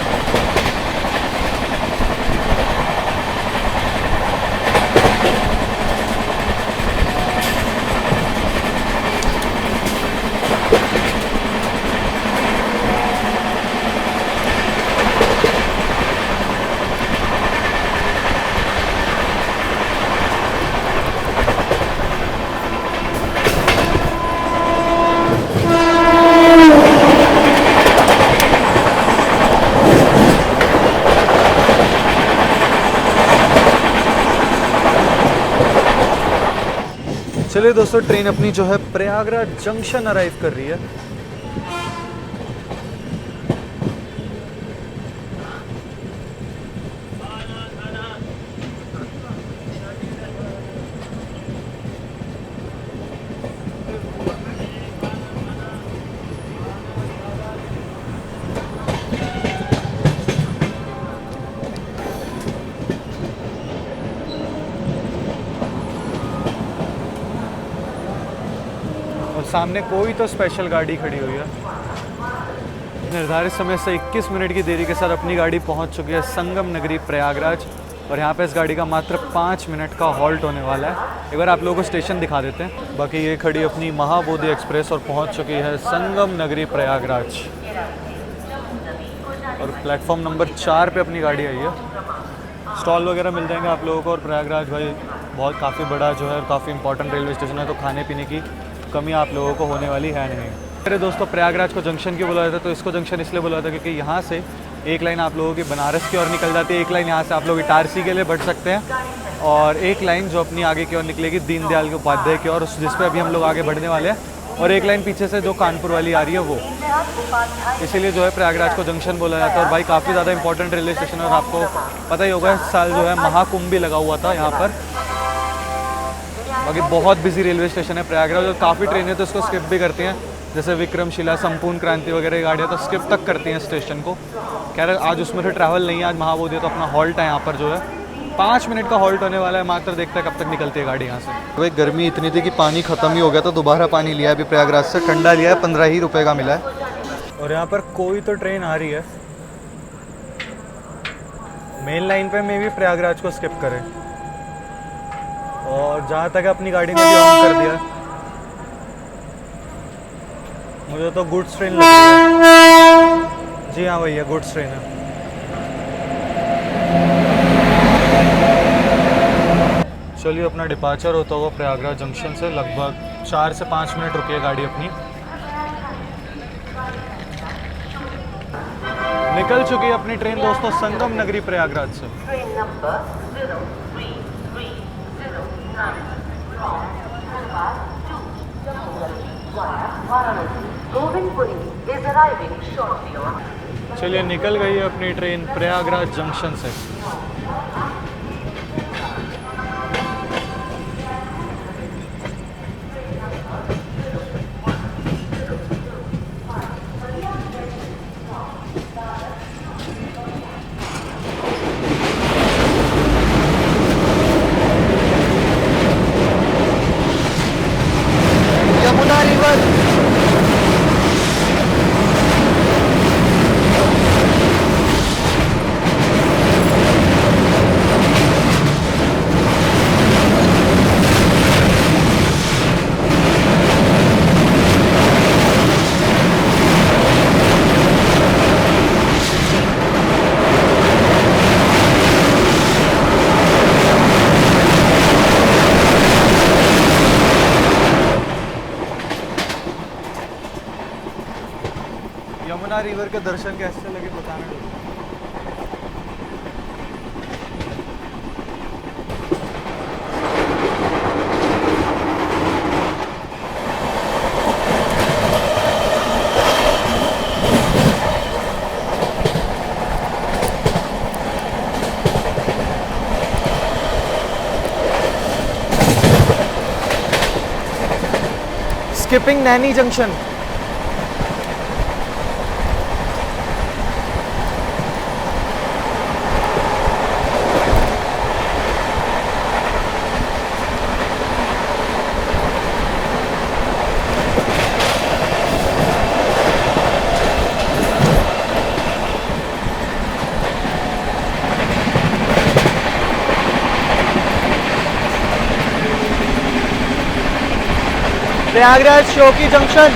S1: चलिए दोस्तों, ट्रेन अपनी जो है प्रयागराज जंक्शन अराइव कर रही है। और सामने कोई तो स्पेशल गाड़ी खड़ी हुई है। निर्धारित समय से 21 मिनट की देरी के साथ अपनी गाड़ी पहुंच चुकी है संगम नगरी प्रयागराज, और यहाँ पे इस गाड़ी का मात्र 5 मिनट का हॉल्ट होने वाला है। एक बार आप लोगों को स्टेशन दिखा देते हैं। बाकी ये खड़ी अपनी महाबोधि एक्सप्रेस और पहुंच चुकी है संगम नगरी प्रयागराज, और प्लेटफॉर्म नंबर 4 पे अपनी गाड़ी आई है। स्टॉल वगैरह मिल जाएंगे आप लोगों को, और प्रयागराज भाई बहुत काफ़ी बड़ा जो है, काफ़ी इंपॉर्टेंट रेलवे स्टेशन है, तो खाने पीने की कमी आप लोगों को होने वाली है नहीं। मेरे दोस्तों, प्रयागराज को जंक्शन क्यों बोला जाता है? तो इसको जंक्शन इसलिए बोला जाता है क्योंकि यहाँ से एक लाइन आप लोगों की बनारस की ओर निकल जाती है, एक लाइन यहाँ से आप लोग इटारसी के लिए बढ़ सकते हैं, और एक लाइन जो अपनी आगे की ओर निकलेगी दीनदयाल के उपाध्याय की ओर, जिस पे अभी हम लोग आगे बढ़ने वाले हैं, और एक लाइन पीछे से जो कानपुर वाली आ रही है वो। इसीलिए जो है प्रयागराज को जंक्शन बोला जाता है। और भाई काफ़ी ज़्यादा इंपॉर्टेंट रेलवे स्टेशन है, और आपको पता ही होगा इस साल जो है महाकुंभ भी लगा हुआ था यहाँ पर। बाकी बहुत बिजी रेलवे स्टेशन है प्रयागराज, और काफ़ी ट्रेनें तो इसको स्किप भी करती हैं, जैसे विक्रमशिला, संपूर्ण क्रांति वगैरह गाड़ियाँ तो स्किप तक करती हैं स्टेशन को। खैर आज उसमें से ट्रैवल नहीं है, आज महाबोधि है, तो अपना हॉल्ट है यहाँ पर जो है 5 मिनट का हॉल्ट होने वाला है मात्र। देखते हैं कब तक निकलती है गाड़ी यहाँ से। भाई गर्मी इतनी थी कि पानी ख़त्म ही हो गया था, दोबारा पानी लिया है अभी प्रयागराज से, ठंडा लिया है, 15 ही रुपये का मिला है। और यहाँ पर कोई तो ट्रेन आ रही है मेन लाइन पे, मैं भी प्रयागराज को स्किप करें। और जहाँ तक अपनी गाड़ी ने भी ऑन कर दिया, मुझे तो गुड्स ट्रेन लग रही है। जी हाँ भैया, गुड्स ट्रेन है। चलिए अपना डिपार्चर होता हुआ प्रयागराज जंक्शन से लगभग 4 से 5 मिनट रुकी है गाड़ी अपनी। निकल चुकी है अपनी ट्रेन दोस्तों संगम नगरी प्रयागराज से।
S3: Train number 03309 is arriving shortly on.
S1: चलिए निकल गई है अपनी ट्रेन प्रयागराज जंक्शन से। यमुना रिवर। यमुना रिवर के दर्शन कैसे लगे बताने दो। Skipping Naini junction. Prayagraj Cheoki junction.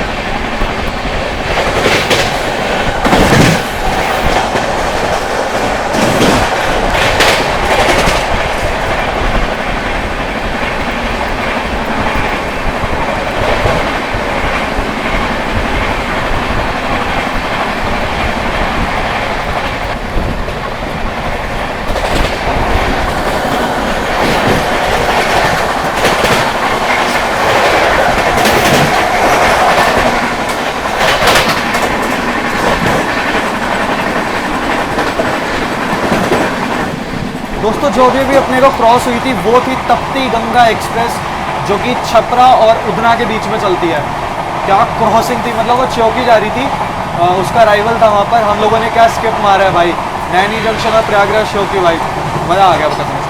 S1: दोस्तों जो भी अपने को क्रॉस हुई थी वो थी तप्ती गंगा एक्सप्रेस, जो कि छपरा और उधना के बीच में चलती है। क्या क्रॉसिंग थी, मतलब वो चौकी जा रही थी, उसका राइवल था वहाँ पर। हम लोगों ने क्या स्किप मारा है भाई, नैनी जंक्शन और प्रयागराज चौकी भाई, मज़ा आ गया कसम से।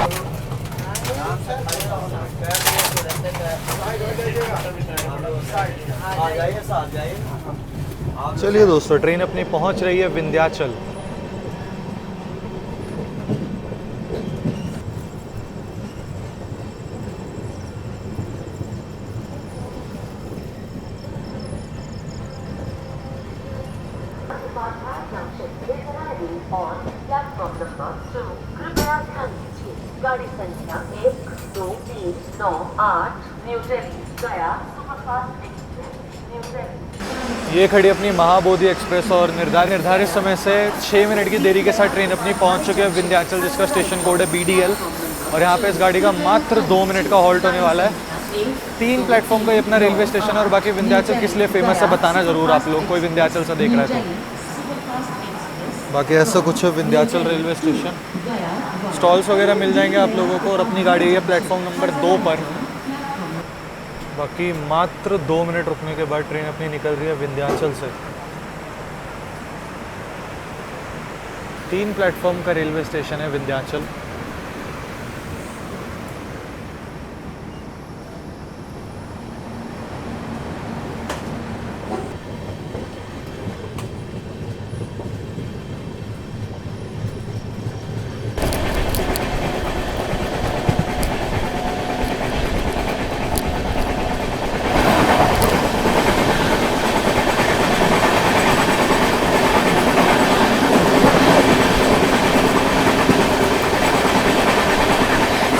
S1: चलिए दोस्तों, ट्रेन अपनी पहुँच रही है विंध्याचल।
S3: on platform number 2, कृपया ध्यान दीजिए। गाड़ी संख्या 1, 2, 3, 9, 8 न्यू दिल्ली गया सुपरफास्ट एक्सप्रेस न्यू दिल्ली।
S1: ये खड़ी अपनी महाबोधि एक्सप्रेस और निर्धारित समय से 6 मिनट की देरी के साथ ट्रेन अपनी पहुंच चुकी है विंध्याचल, जिसका स्टेशन कोड है BDL। और यहाँ पे इस गाड़ी का मात्र 2 मिनट का हॉल्ट होने वाला है। 3 प्लेटफॉर्म का ये अपना रेलवे स्टेशन है। और बाकी विंध्याचल किस लिए फेमस है बताना ज़रूर आप लोग, कोई विंध्याचल से देख रहा है तो। बाकी ऐसा कुछ है विंध्याचल रेलवे स्टेशन, स्टॉल्स वगैरह मिल जाएंगे आप लोगों को। और अपनी गाड़ी है प्लेटफॉर्म नंबर 2 पर। बाकी मात्र 2 मिनट रुकने के बाद ट्रेन अपनी निकल रही है विंध्याचल से। 3 प्लेटफॉर्म का रेलवे स्टेशन है विंध्याचल।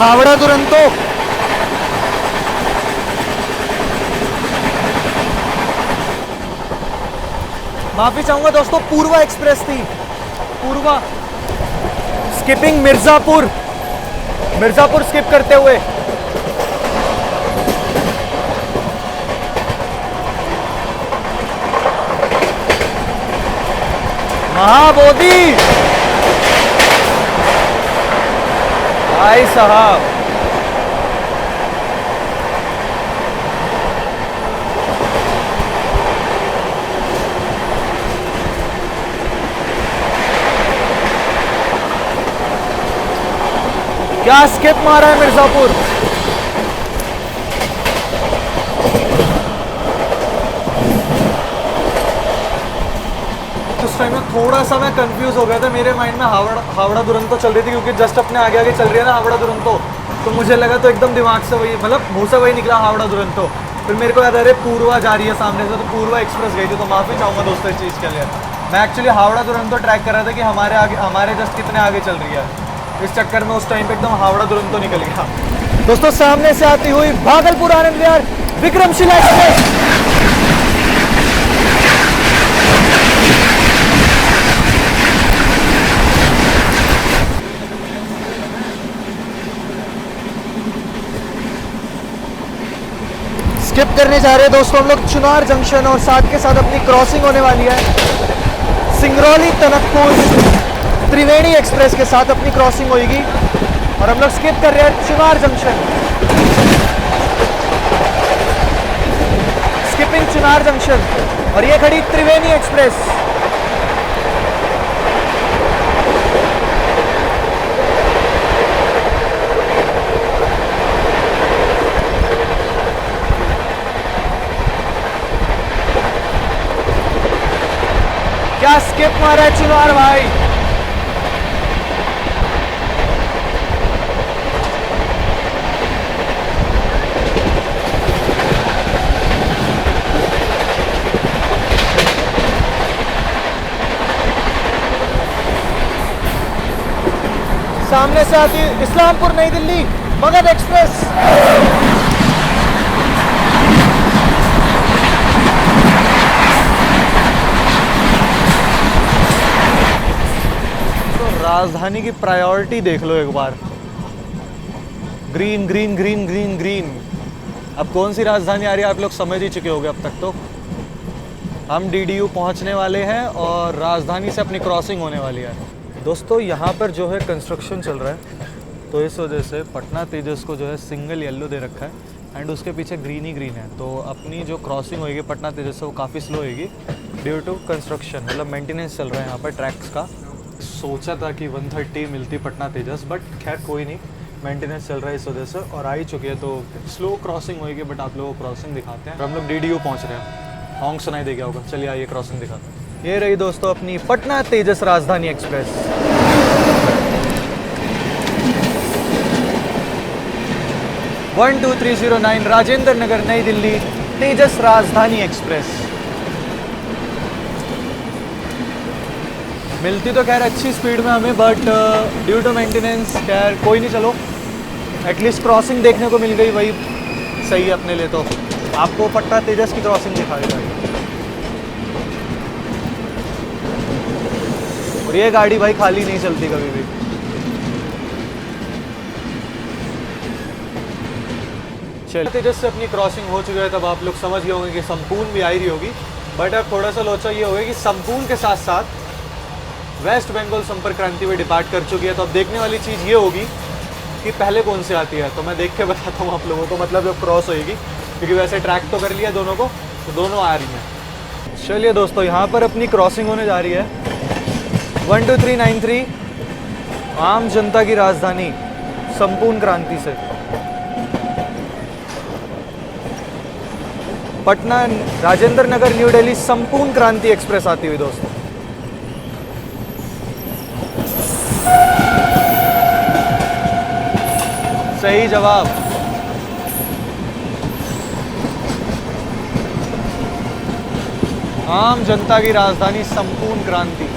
S1: हावड़ा दुरंतो। माफी चाहूंगा दोस्तों, पूर्वा एक्सप्रेस थी, पूर्वा। स्किपिंग मिर्जापुर स्किप करते हुए। महाबोधि भाई साहब, क्या स्किप मारा है मिर्जापुर। उस टाइम में थोड़ा सा मैं कंफ्यूज हो गया था, मेरे माइंड में हावड़ा दुरंतो चल रही थी, क्योंकि जस्ट अपने आगे आगे चल रही है ना हावड़ा दुरंतो। तो मुझे लगा, तो एकदम दिमाग से वही, मतलब मुंह से वही निकला हावड़ा दुरंतो। फिर मेरे को याद आ रहा है पूर्वा जा रही है सामने से, तो पूर्वा एक्सप्रेस गई थी। तो माफ़ी चाहूँगा दोस्तों इस चीज़ के लिए। मैं एक्चुअली हावड़ा दुरंतो ट्रैक कर रहा था कि हमारे जस्ट कितने आगे चल रही है। इस चक्कर में उस टाइम पे एकदम हावड़ा दुरंतो निकल गया। दोस्तों सामने से आती हुई भागलपुर आनंद विहार विक्रमशिला एक्सप्रेस। स्किप करने जा रहे हैं दोस्तों हम लोग चुनार जंक्शन, और साथ के साथ अपनी क्रॉसिंग होने वाली है सिंगरौली टनकपुर त्रिवेणी एक्सप्रेस के साथ अपनी क्रॉसिंग होगी। और हम लोग स्किप कर रहे हैं Chunar junction, skipping Chunar junction. और ये खड़ी त्रिवेणी एक्सप्रेस। क्या स्किप मारा है चुनार भाई। सामने से आती इस्लामपुर नई दिल्ली मगध एक्सप्रेस। तो राजधानी की प्रायोरिटी देख लो एक बार, green green green green green. अब कौन सी राजधानी आ रही है आप लोग समझ ही चुके होंगे अब तक। तो हम DDU पहुंचने वाले हैं और राजधानी से अपनी क्रॉसिंग होने वाली है। दोस्तों यहाँ पर जो है कंस्ट्रक्शन चल रहा है, तो इस वजह से पटना तेजस को जो है सिंगल येलो दे रखा है एंड उसके पीछे ग्रीन ही ग्रीन है। तो अपनी जो क्रॉसिंग होएगी पटना तेजस से वो काफ़ी स्लो होएगी ड्यू टू कंस्ट्रक्शन, मतलब मेंटेनेंस चल रहा है यहाँ पर ट्रैक्स का। सोचा था कि 130 मिलती पटना तेजस, बट खैर कोई नहीं, मेंटेनेंस चल रहा है इस वजह से और आ ही चुकी है, तो स्लो क्रॉसिंग होएगी। बट आप लोगों को क्रॉसिंग दिखाते हैं। हम लोग DDU पहुँच रहे हैं, हॉन्ग सुनाई दे गया होगा। चलिए आइए क्रॉसिंग दिखाते हैं। ये रही दोस्तों अपनी पटना तेजस राजधानी एक्सप्रेस। 12309 राजेंद्र नगर नई दिल्ली तेजस राजधानी एक्सप्रेस। मिलती तो खैर अच्छी स्पीड में हमें, बट ड्यू टू मेंटेनेंस खैर कोई नहीं, चलो एटलीस्ट क्रॉसिंग देखने को मिल गई, वही सही है अपने लिए। तो आपको पटना तेजस की क्रॉसिंग दिखाई जाएगी। और ये गाड़ी भाई खाली नहीं चलती कभी भी। चलिए तेजस से अपनी क्रॉसिंग हो चुकी है, तब आप लोग समझ गए होंगे कि संपूर्ण भी आ रही होगी। बट अब थोड़ा सा लोचा ये होगा कि संपूर्ण के साथ साथ वेस्ट बंगाल संपर्क क्रांति में डिपार्ट कर चुकी है। तो अब देखने वाली चीज़ ये होगी कि पहले कौन से आती है। तो मैं देख के बताता हूँ आप लोगों को, मतलब जब क्रॉस होएगी, क्योंकि वैसे ट्रैक तो कर लिया दोनों को, तो दोनों आ रही हैं। चलिए दोस्तों यहाँ पर अपनी क्रॉसिंग होने जा रही है 12393 आम जनता की राजधानी संपूर्ण क्रांति से पटना राजेंद्र नगर न्यू दिल्ली संपूर्ण क्रांति एक्सप्रेस आती हुई दोस्तों। सही जवाब। आम जनता की राजधानी संपूर्ण क्रांति।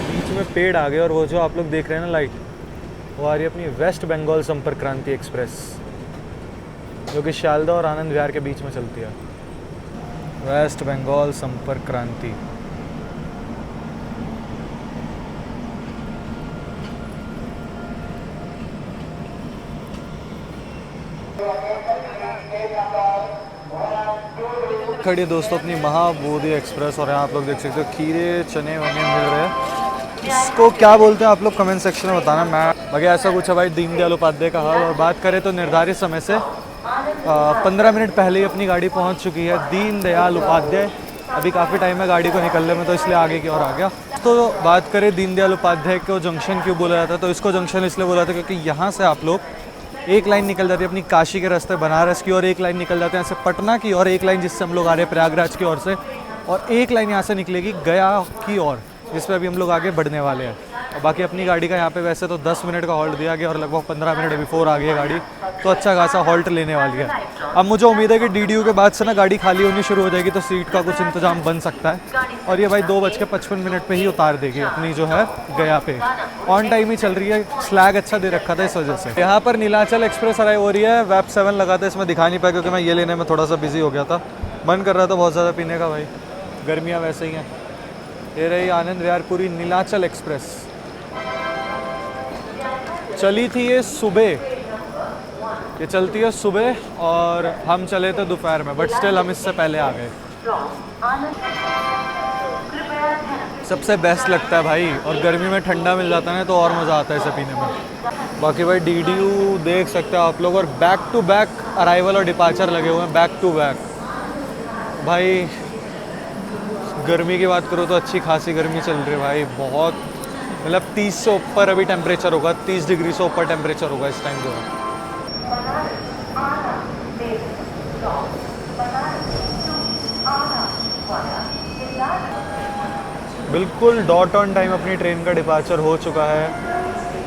S1: बीच में पेड़ आ गए और वो जो आप लोग देख रहे हैं ना लाइट, वो आ रही है अपनी वेस्ट बंगाल संपर्क क्रांति एक्सप्रेस, जो कि शालदा और आनंद विहार के बीच में चलती है। वेस्ट बंगाल संपर्क क्रांति। खड़ी दोस्तों अपनी महाबोधि एक्सप्रेस, और यहाँ आप लोग देख सकते हो खीरे चने वने मिल रहे हैं। इसको क्या बोलते हैं आप लोग कमेंट सेक्शन में बताना। मैं बाकी ऐसा कुछ है भाई दीनदयाल उपाध्याय का हाल। और बात करें तो निर्धारित समय से 15 मिनट पहले ही अपनी गाड़ी पहुंच चुकी है दीनदयाल उपाध्याय। अभी काफ़ी टाइम है गाड़ी को निकलने में, तो इसलिए आगे की ओर आ गया। तो बात करें दीनदयाल उपाध्याय को जंक्शन क्यों बोला जाता है, तो इसको जंक्शन इसलिए बोला जाता है क्योंकि यहाँ से आप लोग एक लाइन निकल जाती है अपनी काशी के रास्ते बनारस की, और एक लाइन निकल जाते हैं यहाँ से पटना की, और एक लाइन जिससे हम लोग आ रहे हैं प्रयागराज की ओर से, और एक लाइन यहाँ से निकलेगी गया की ओर, जिस पर अभी हम लोग आगे बढ़ने वाले हैं। और बाकी अपनी गाड़ी का यहाँ पे वैसे तो 10 मिनट का हॉल्ट दिया गया और लगभग 15 मिनट बिफोर आ गई है गाड़ी, तो अच्छा खासा हॉल्ट लेने वाली है। अब मुझे उम्मीद है कि DDU के बाद से ना गाड़ी खाली होनी शुरू हो जाएगी, तो सीट का कुछ इंतजाम बन सकता है। और ये भाई 2:55 पे ही उतार देगी अपनी जो है गया पे। ऑन टाइम ही चल रही है, स्लैग अच्छा दे रखा था इस वजह से। यहाँ पर नीलाचल एक्सप्रेस अराइव हो रही है। वेब 7 लगा था, इसमें दिखा नहीं पाया क्योंकि मैं ये लेने में थोड़ा सा बिजी हो गया था, मन कर रहा था बहुत ज़्यादा पीने का भाई, गर्मियाँ वैसे ही हैं। ये रही आनंद विहार पूरी नीलाचल एक्सप्रेस। चली थी ये सुबह, ये चलती है सुबह और हम चले थे दोपहर में, बट स्टिल हम इससे पहले आ गए। सबसे बेस्ट लगता है भाई, और गर्मी में ठंडा मिल जाता है ना तो और मज़ा आता है इसे पीने में। बाकी भाई DDU देख सकते हो आप लोग, और बैक टू बैक अराइवल और डिपार्चर लगे हुए हैं, बैक टू बैक। भाई गर्मी की बात करो तो अच्छी खासी गर्मी चल रही है भाई, बहुत, मतलब 30 से ऊपर अभी टेम्परेचर होगा, 30 डिग्री से ऊपर टेम्परेचर होगा इस टाइम जो है। बिल्कुल डॉट ऑन टाइम अपनी ट्रेन का डिपार्चर हो चुका है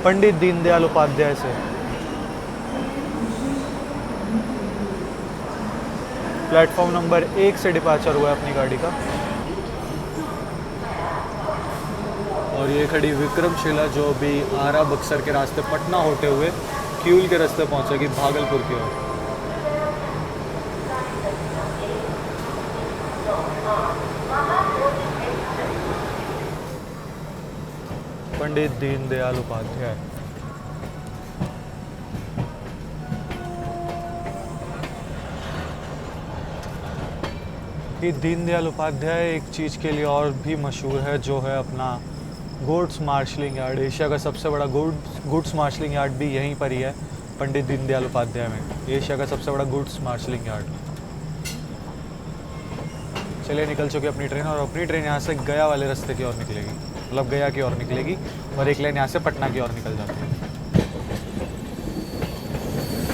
S1: पंडित दीनदयाल उपाध्याय से। प्लेटफॉर्म नंबर 1 से डिपार्चर हुआ है अपनी गाड़ी का। और ये खड़ी विक्रमशिला जो भी आरा बक्सर के रास्ते पटना होते हुए क्यूल के रास्ते पहुंचेगी भागलपुर की ओर। पंडित दीनदयाल उपाध्याय। कि दीनदयाल उपाध्याय एक चीज़ के लिए और भी मशहूर है, जो है अपना गुड्स मार्शलिंग यार्ड। एशिया का सबसे बड़ा गुड्स मार्शलिंग यार्ड भी यहीं पर ही है, पंडित दीनदयाल उपाध्याय में। एशिया का सबसे बड़ा गुड्स मार्शलिंग यार्ड। चलिए निकल चुकी अपनी ट्रेन, और अपनी ट्रेन यहाँ से गया वाले रास्ते की ओर निकलेगी, मतलब गया की ओर निकलेगी, और एक लाइन यहाँ से पटना की ओर निकल जाती है।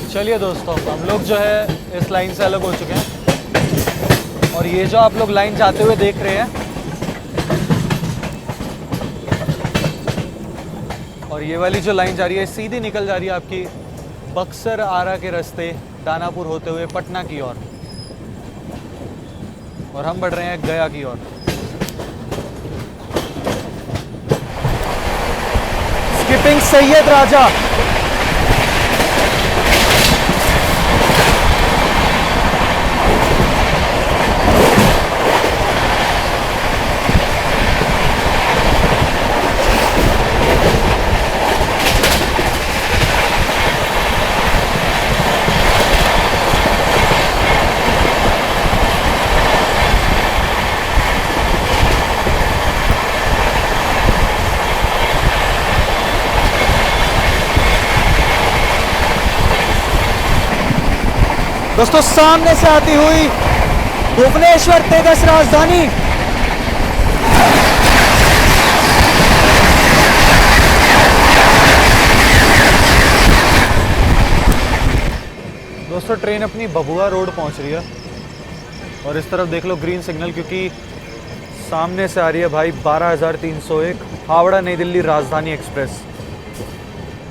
S1: चलिए दोस्तों, हम लोग जो है इस लाइन से अलग हो चुके हैं, और ये जो आप लोग लाइन जाते हुए देख रहे हैं, और ये वाली जो लाइन जा रही है सीधी निकल जा रही है आपकी बक्सर आरा के रास्ते दानापुर होते हुए पटना की ओर, और हम बढ़ रहे हैं गया की ओर। स्किपिंग सैयद राजा। दोस्तों, सामने से आती हुई भुवनेश्वर तेजस राजधानी। दोस्तों, ट्रेन अपनी भभुआ रोड पहुंच रही है, और इस तरफ देख लो ग्रीन सिग्नल, क्योंकि सामने से आ रही है भाई 12,301 हावड़ा नई दिल्ली राजधानी एक्सप्रेस।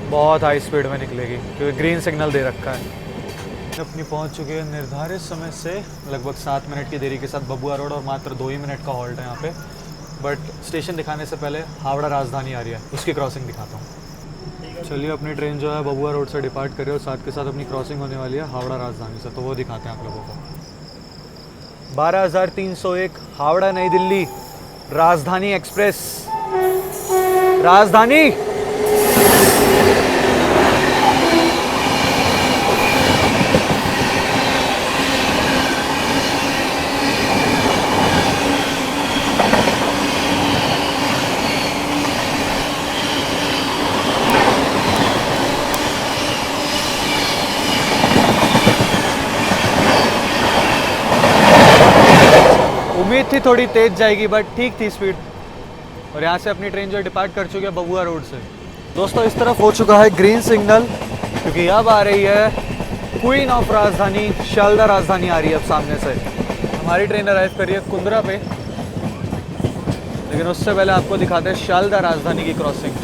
S1: बहुत हाई स्पीड में निकलेगी क्योंकि ग्रीन सिग्नल दे रखा है। अपनी पहुंच चुके हैं निर्धारित समय से लगभग 7 मिनट की देरी के साथ भभुआ रोड, और मात्र 2 ही मिनट का हॉल्ट है यहाँ पे। बट स्टेशन दिखाने से पहले हावड़ा राजधानी आ रही है, उसकी क्रॉसिंग दिखाता हूँ। चलिए, अपनी ट्रेन जो है भभुआ रोड से डिपार्ट कर रही है, और साथ के साथ अपनी क्रॉसिंग होने वाली है हावड़ा राजधानी से, तो वो दिखाते हैं आप लोगों को। 12,301 हावड़ा नई दिल्ली राजधानी एक्सप्रेस। राजधानी उम्मीद थी थोड़ी तेज जाएगी, बट ठीक थी स्पीड। और यहाँ से अपनी ट्रेन जो डिपार्ट कर चुकी है भभुआ रोड से। दोस्तों, इस तरफ हो चुका है ग्रीन सिग्नल, क्योंकि अब आ रही है क्वीन ऑफ राजधानी शालदा राजधानी आ रही है अब सामने से। हमारी ट्रेन अराइव कर रही है कुंद्रा पे, लेकिन उससे पहले आपको दिखाते हैं शालदा राजधानी की क्रॉसिंग।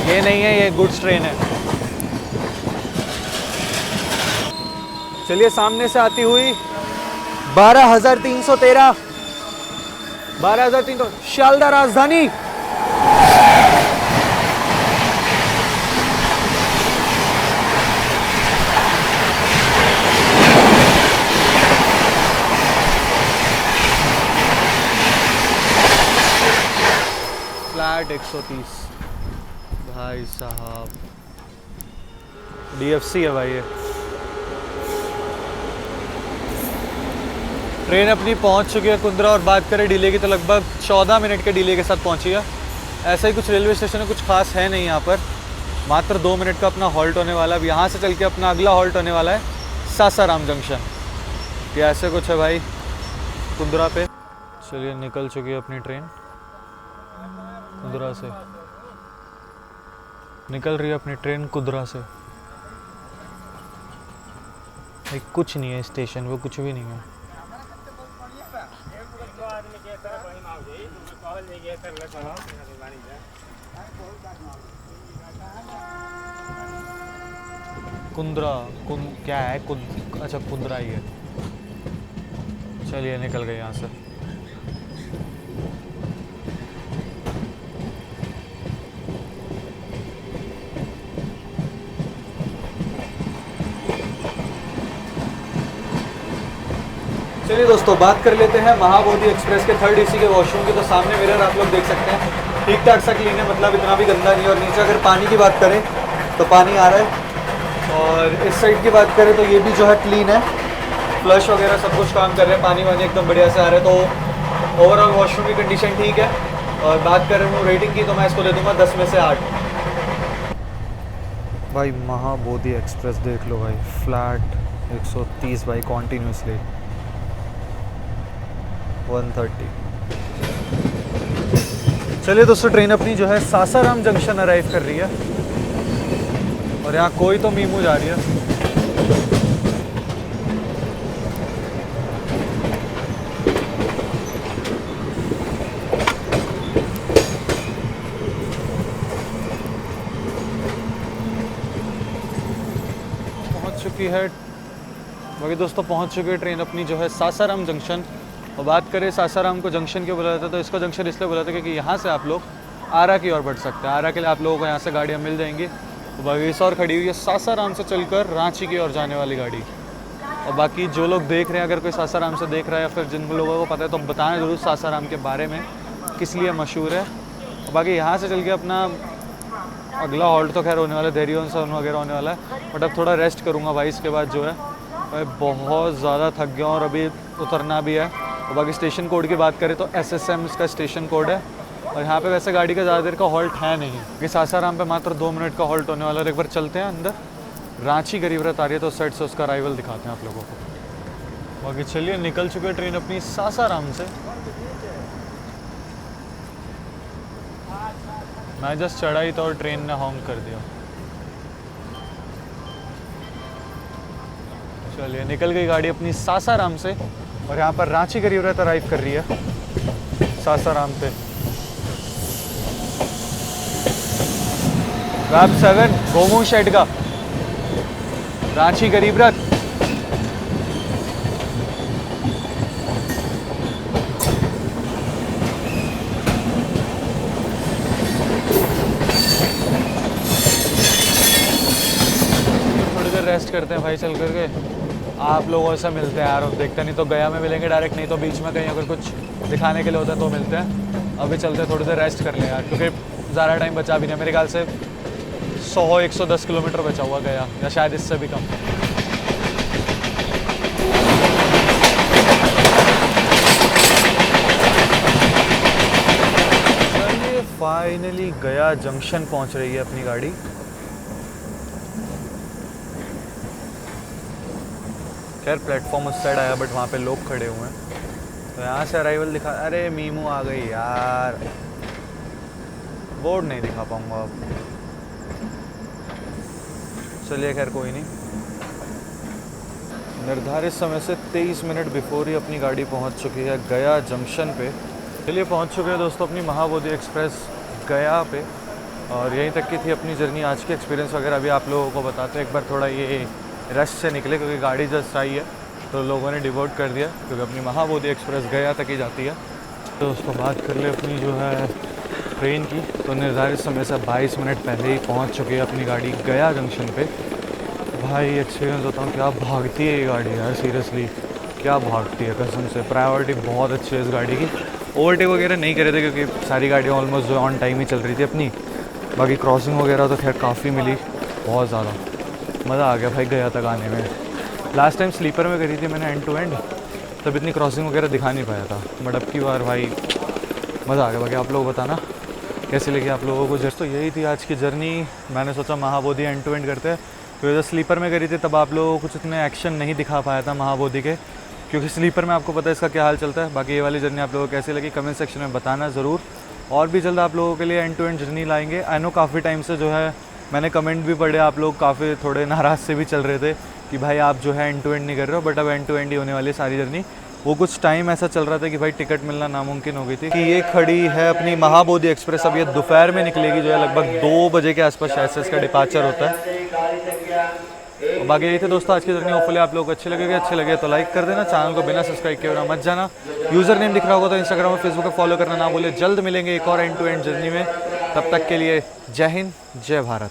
S1: ये नहीं है, ये गुड्स ट्रेन है। चलिए, सामने से आती हुई 12,313 शालदा राजधानी। फ्लैट 130 भाई साहब, DFC है भाई ये। ट्रेन अपनी पहुंच चुकी है कुंद्रा, और बात करें डिले की तो लगभग 14 मिनट के डिले के साथ पहुंची है। ऐसा ही कुछ रेलवे स्टेशन है, कुछ खास है नहीं यहाँ पर, मात्र 2 मिनट का अपना हॉल्ट होने वाला है। अब यहाँ से चल के अपना अगला हॉल्ट होने वाला है सासाराम जंक्शन। ये ऐसे कुछ है भाई कुंद्रा पे। चलिए, निकल चुकी है अपनी ट्रेन कुंद्रा से, निकल रही है अपनी ट्रेन कुंद्रा से। कुछ नहीं है स्टेशन, वो कुछ भी नहीं है। कुंद्रा क्या है? अच्छा, कुंद्रा ही है। चलिए, निकल गए यहाँ से। चलिए दोस्तों, बात कर लेते हैं महाबोधि एक्सप्रेस के 3rd AC के वॉशरूम की। तो सामने मिरर आप लोग देख सकते हैं, ठीक ठाक सा क्लीन है, मतलब इतना भी गंदा नहीं। और नीचे अगर पानी की बात करें तो पानी आ रहा है, और इस साइड की बात करें तो ये भी जो है क्लीन है। फ्लश वगैरह सब कुछ काम कर रहे हैं, पानी वानी एकदम बढ़िया से आ रहा है। तो ओवरऑल वॉशरूम की कंडीशन ठीक है। और बात कर रहा हूँ रेटिंग की, तो मैं इसको दे दूँगा 10 में से 8। भाई महाबोधि एक्सप्रेस देख लो भाई, फ्लैट 130 भाई, कॉन्टीन्यूसली 130। चलिए दोस्तों, ट्रेन अपनी जो है सासाराम जंक्शन अराइव कर रही है और यहाँ कोई तो मीमू जा रही है। पहुँच चुकी है बाकी दोस्तों, पहुँच चुकी है ट्रेन अपनी जो है सासाराम जंक्शन। और बात करें सासाराम को जंक्शन क्यों बोला जाता है, तो इसको जंक्शन इसलिए बोला जाता है क्योंकि यहाँ से आप लोग आरा की ओर बढ़ सकते हैं। आरा के लिए आप लोगों को यहाँ से गाड़ियाँ मिल जाएंगी। तो बाकी इस और खड़ी हुई है सासाराम से चलकर रांची की ओर जाने वाली गाड़ी। और बाकी जो लोग देख रहे हैं, अगर कोई सासाराम से देख रहा है या फिर जिन लोगों को पता है, तो बताएं ज़रूर सासाराम के बारे में, किस लिए मशहूर है। और बाकी यहाँ से चल के अपना अगला हॉल्ट तो खैर होने वाला है, देहरियों सन वगैरह होने वाला है। बट अब थोड़ा रेस्ट करूँगा भाई, इसके बाद जो है मैं बहुत ज़्यादा थक गया हूँ और अभी उतरना भी है। और बाकी स्टेशन कोड की बात करें तो SSM इसका स्टेशन कोड है। और यहाँ पे वैसे गाड़ी का ज़्यादा देर का हॉल्ट है नहीं, कि सासाराम पे मात्र 2 मिनट का हॉल्ट होने वाला है। एक बार चलते हैं अंदर, रांची गरीब रथ आ रही है तो उस साइड से उसका अराइवल दिखाते हैं आप लोगों को। बाकी चलिए, निकल चुके हैं ट्रेन अपनी सासाराम से। मैं जस्ट चढ़ाई तो और ट्रेन ने हॉन्क कर दिया। चलिए, निकल गई गाड़ी अपनी सासाराम से और यहाँ पर रांची गरीब रथ अराइव कर रही है सासाराम पे। वैब 7 गोमू शेड का रांची गरीब रथ। थोड़ी देर रेस्ट करते हैं भाई चल करके। आप लोगों से मिलते हैं यार, देखते नहीं तो गया में मिलेंगे डायरेक्ट, नहीं तो बीच में कहीं अगर कुछ दिखाने के लिए होता है तो मिलते हैं। अभी चलते हैं, थोड़ी देर रेस्ट कर लें यार, क्योंकि ज़्यादा टाइम बचा भी नहीं। मेरे ख्याल से 100-110 किलोमीटर बचा हुआ गया, या शायद इससे भी कम। चलिए, फाइनली गया जंक्शन पहुंच रही है अपनी गाड़ी। खैर प्लेटफॉर्म उस साइड आया, बट वहाँ पे लोग खड़े हुए हैं, तो यहाँ से अराइवल दिखा। अरे मीमू आ गई यार, बोर्ड नहीं दिखा पाऊँगा अब। चलिए खैर कोई नहीं। निर्धारित समय से 23 मिनट बिफोर ही अपनी गाड़ी पहुँच चुकी है गया जंक्शन पे। चलिए, पहुँच चुके हैं दोस्तों अपनी महाबोधि एक्सप्रेस गया पे। और यहीं तक की थी अपनी जर्नी। आज की एक्सपीरियंस वगैरह अभी आप लोगों को बताते हैं। एक बार थोड़ा ये रश से निकले, क्योंकि गाड़ी जस्ट आई है तो लोगों ने डिवोट कर दिया, क्योंकि अपनी महाबोधि एक्सप्रेस गया तक ही जाती है। तो उसको बात कर ले अपनी जो है ट्रेन की, तो निर्धारित समय से 22 मिनट पहले ही पहुंच चुकी है अपनी गाड़ी गया जंक्शन पे। भाई एक्सपीरियंस होता हूँ, क्या भागती है ये गाड़ी यार, सीरियसली क्या भागती है कसम से। प्रायोरिटी बहुत अच्छी है इस गाड़ी की। ओवरटेक वगैरह नहीं करे थे, क्योंकि सारी गाड़ियाँ ऑलमोस्ट जो ऑन टाइम ही चल रही थी अपनी। बाकी क्रॉसिंग वगैरह तो खैर काफ़ी मिली, बहुत ज़्यादा मज़ा आ गया भाई गया तक आने में। लास्ट टाइम स्लीपर में करी थी मैंने एंड टू एंड, तब इतनी क्रॉसिंग वगैरह दिखा नहीं पाया था, बट अब की बार भाई मज़ा आ गया। बाकी आप लोग बताना कैसे लगी आप लोगों को। जस्ट तो यही थी आज की जर्नी। मैंने सोचा महाबोधि एंड टू एंड करते हैं, क्योंकि जब स्लीपर में करी थी तब आप लोगों को कुछ इतने एक्शन नहीं दिखा पाया था महाबोधि के, क्योंकि स्लीपर में आपको पता है इसका क्या हाल चलता है। बाकी ये वाली जर्नी आप लोगों को कैसी लगी कमेंट सेक्शन में बताना ज़रूर। और भी जल्द आप लोगों के लिए एंड टू एंड जर्नी लाएंगे। आई नो काफ़ी टाइम से जो है मैंने कमेंट भी पढ़े, आप लोग काफ़ी थोड़े नाराज़ से भी चल रहे थे कि भाई आप जो है एंड टू एंड नहीं कर रहे हो, बट अब एंड टू एंड ही होने वाली है सारी जर्नी। वो कुछ टाइम ऐसा चल रहा था कि भाई टिकट मिलना नामुमकिन हो गई थी। कि ये खड़ी है अपनी महाबोधि एक्सप्रेस, अब ये दोपहर में निकलेगी, जो है लगभग 2 बजे के आसपास शायद से इसका डिपार्चर होता है। और बाकी यही थे दोस्तों आज की जर्नी। होपफुली आप लोग अच्छे लगे तो लाइक कर देना, चैनल को बिना सब्सक्राइब किए बिना मत जाना। यूज़र नेम दिख रहा होगा तो इंस्टाग्राम और फेसबुक पर फॉलो करना ना भूले। जल्द मिलेंगे एक और एंड टू एंड जर्नी में, तब तक के लिए जय हिंद जय भारत।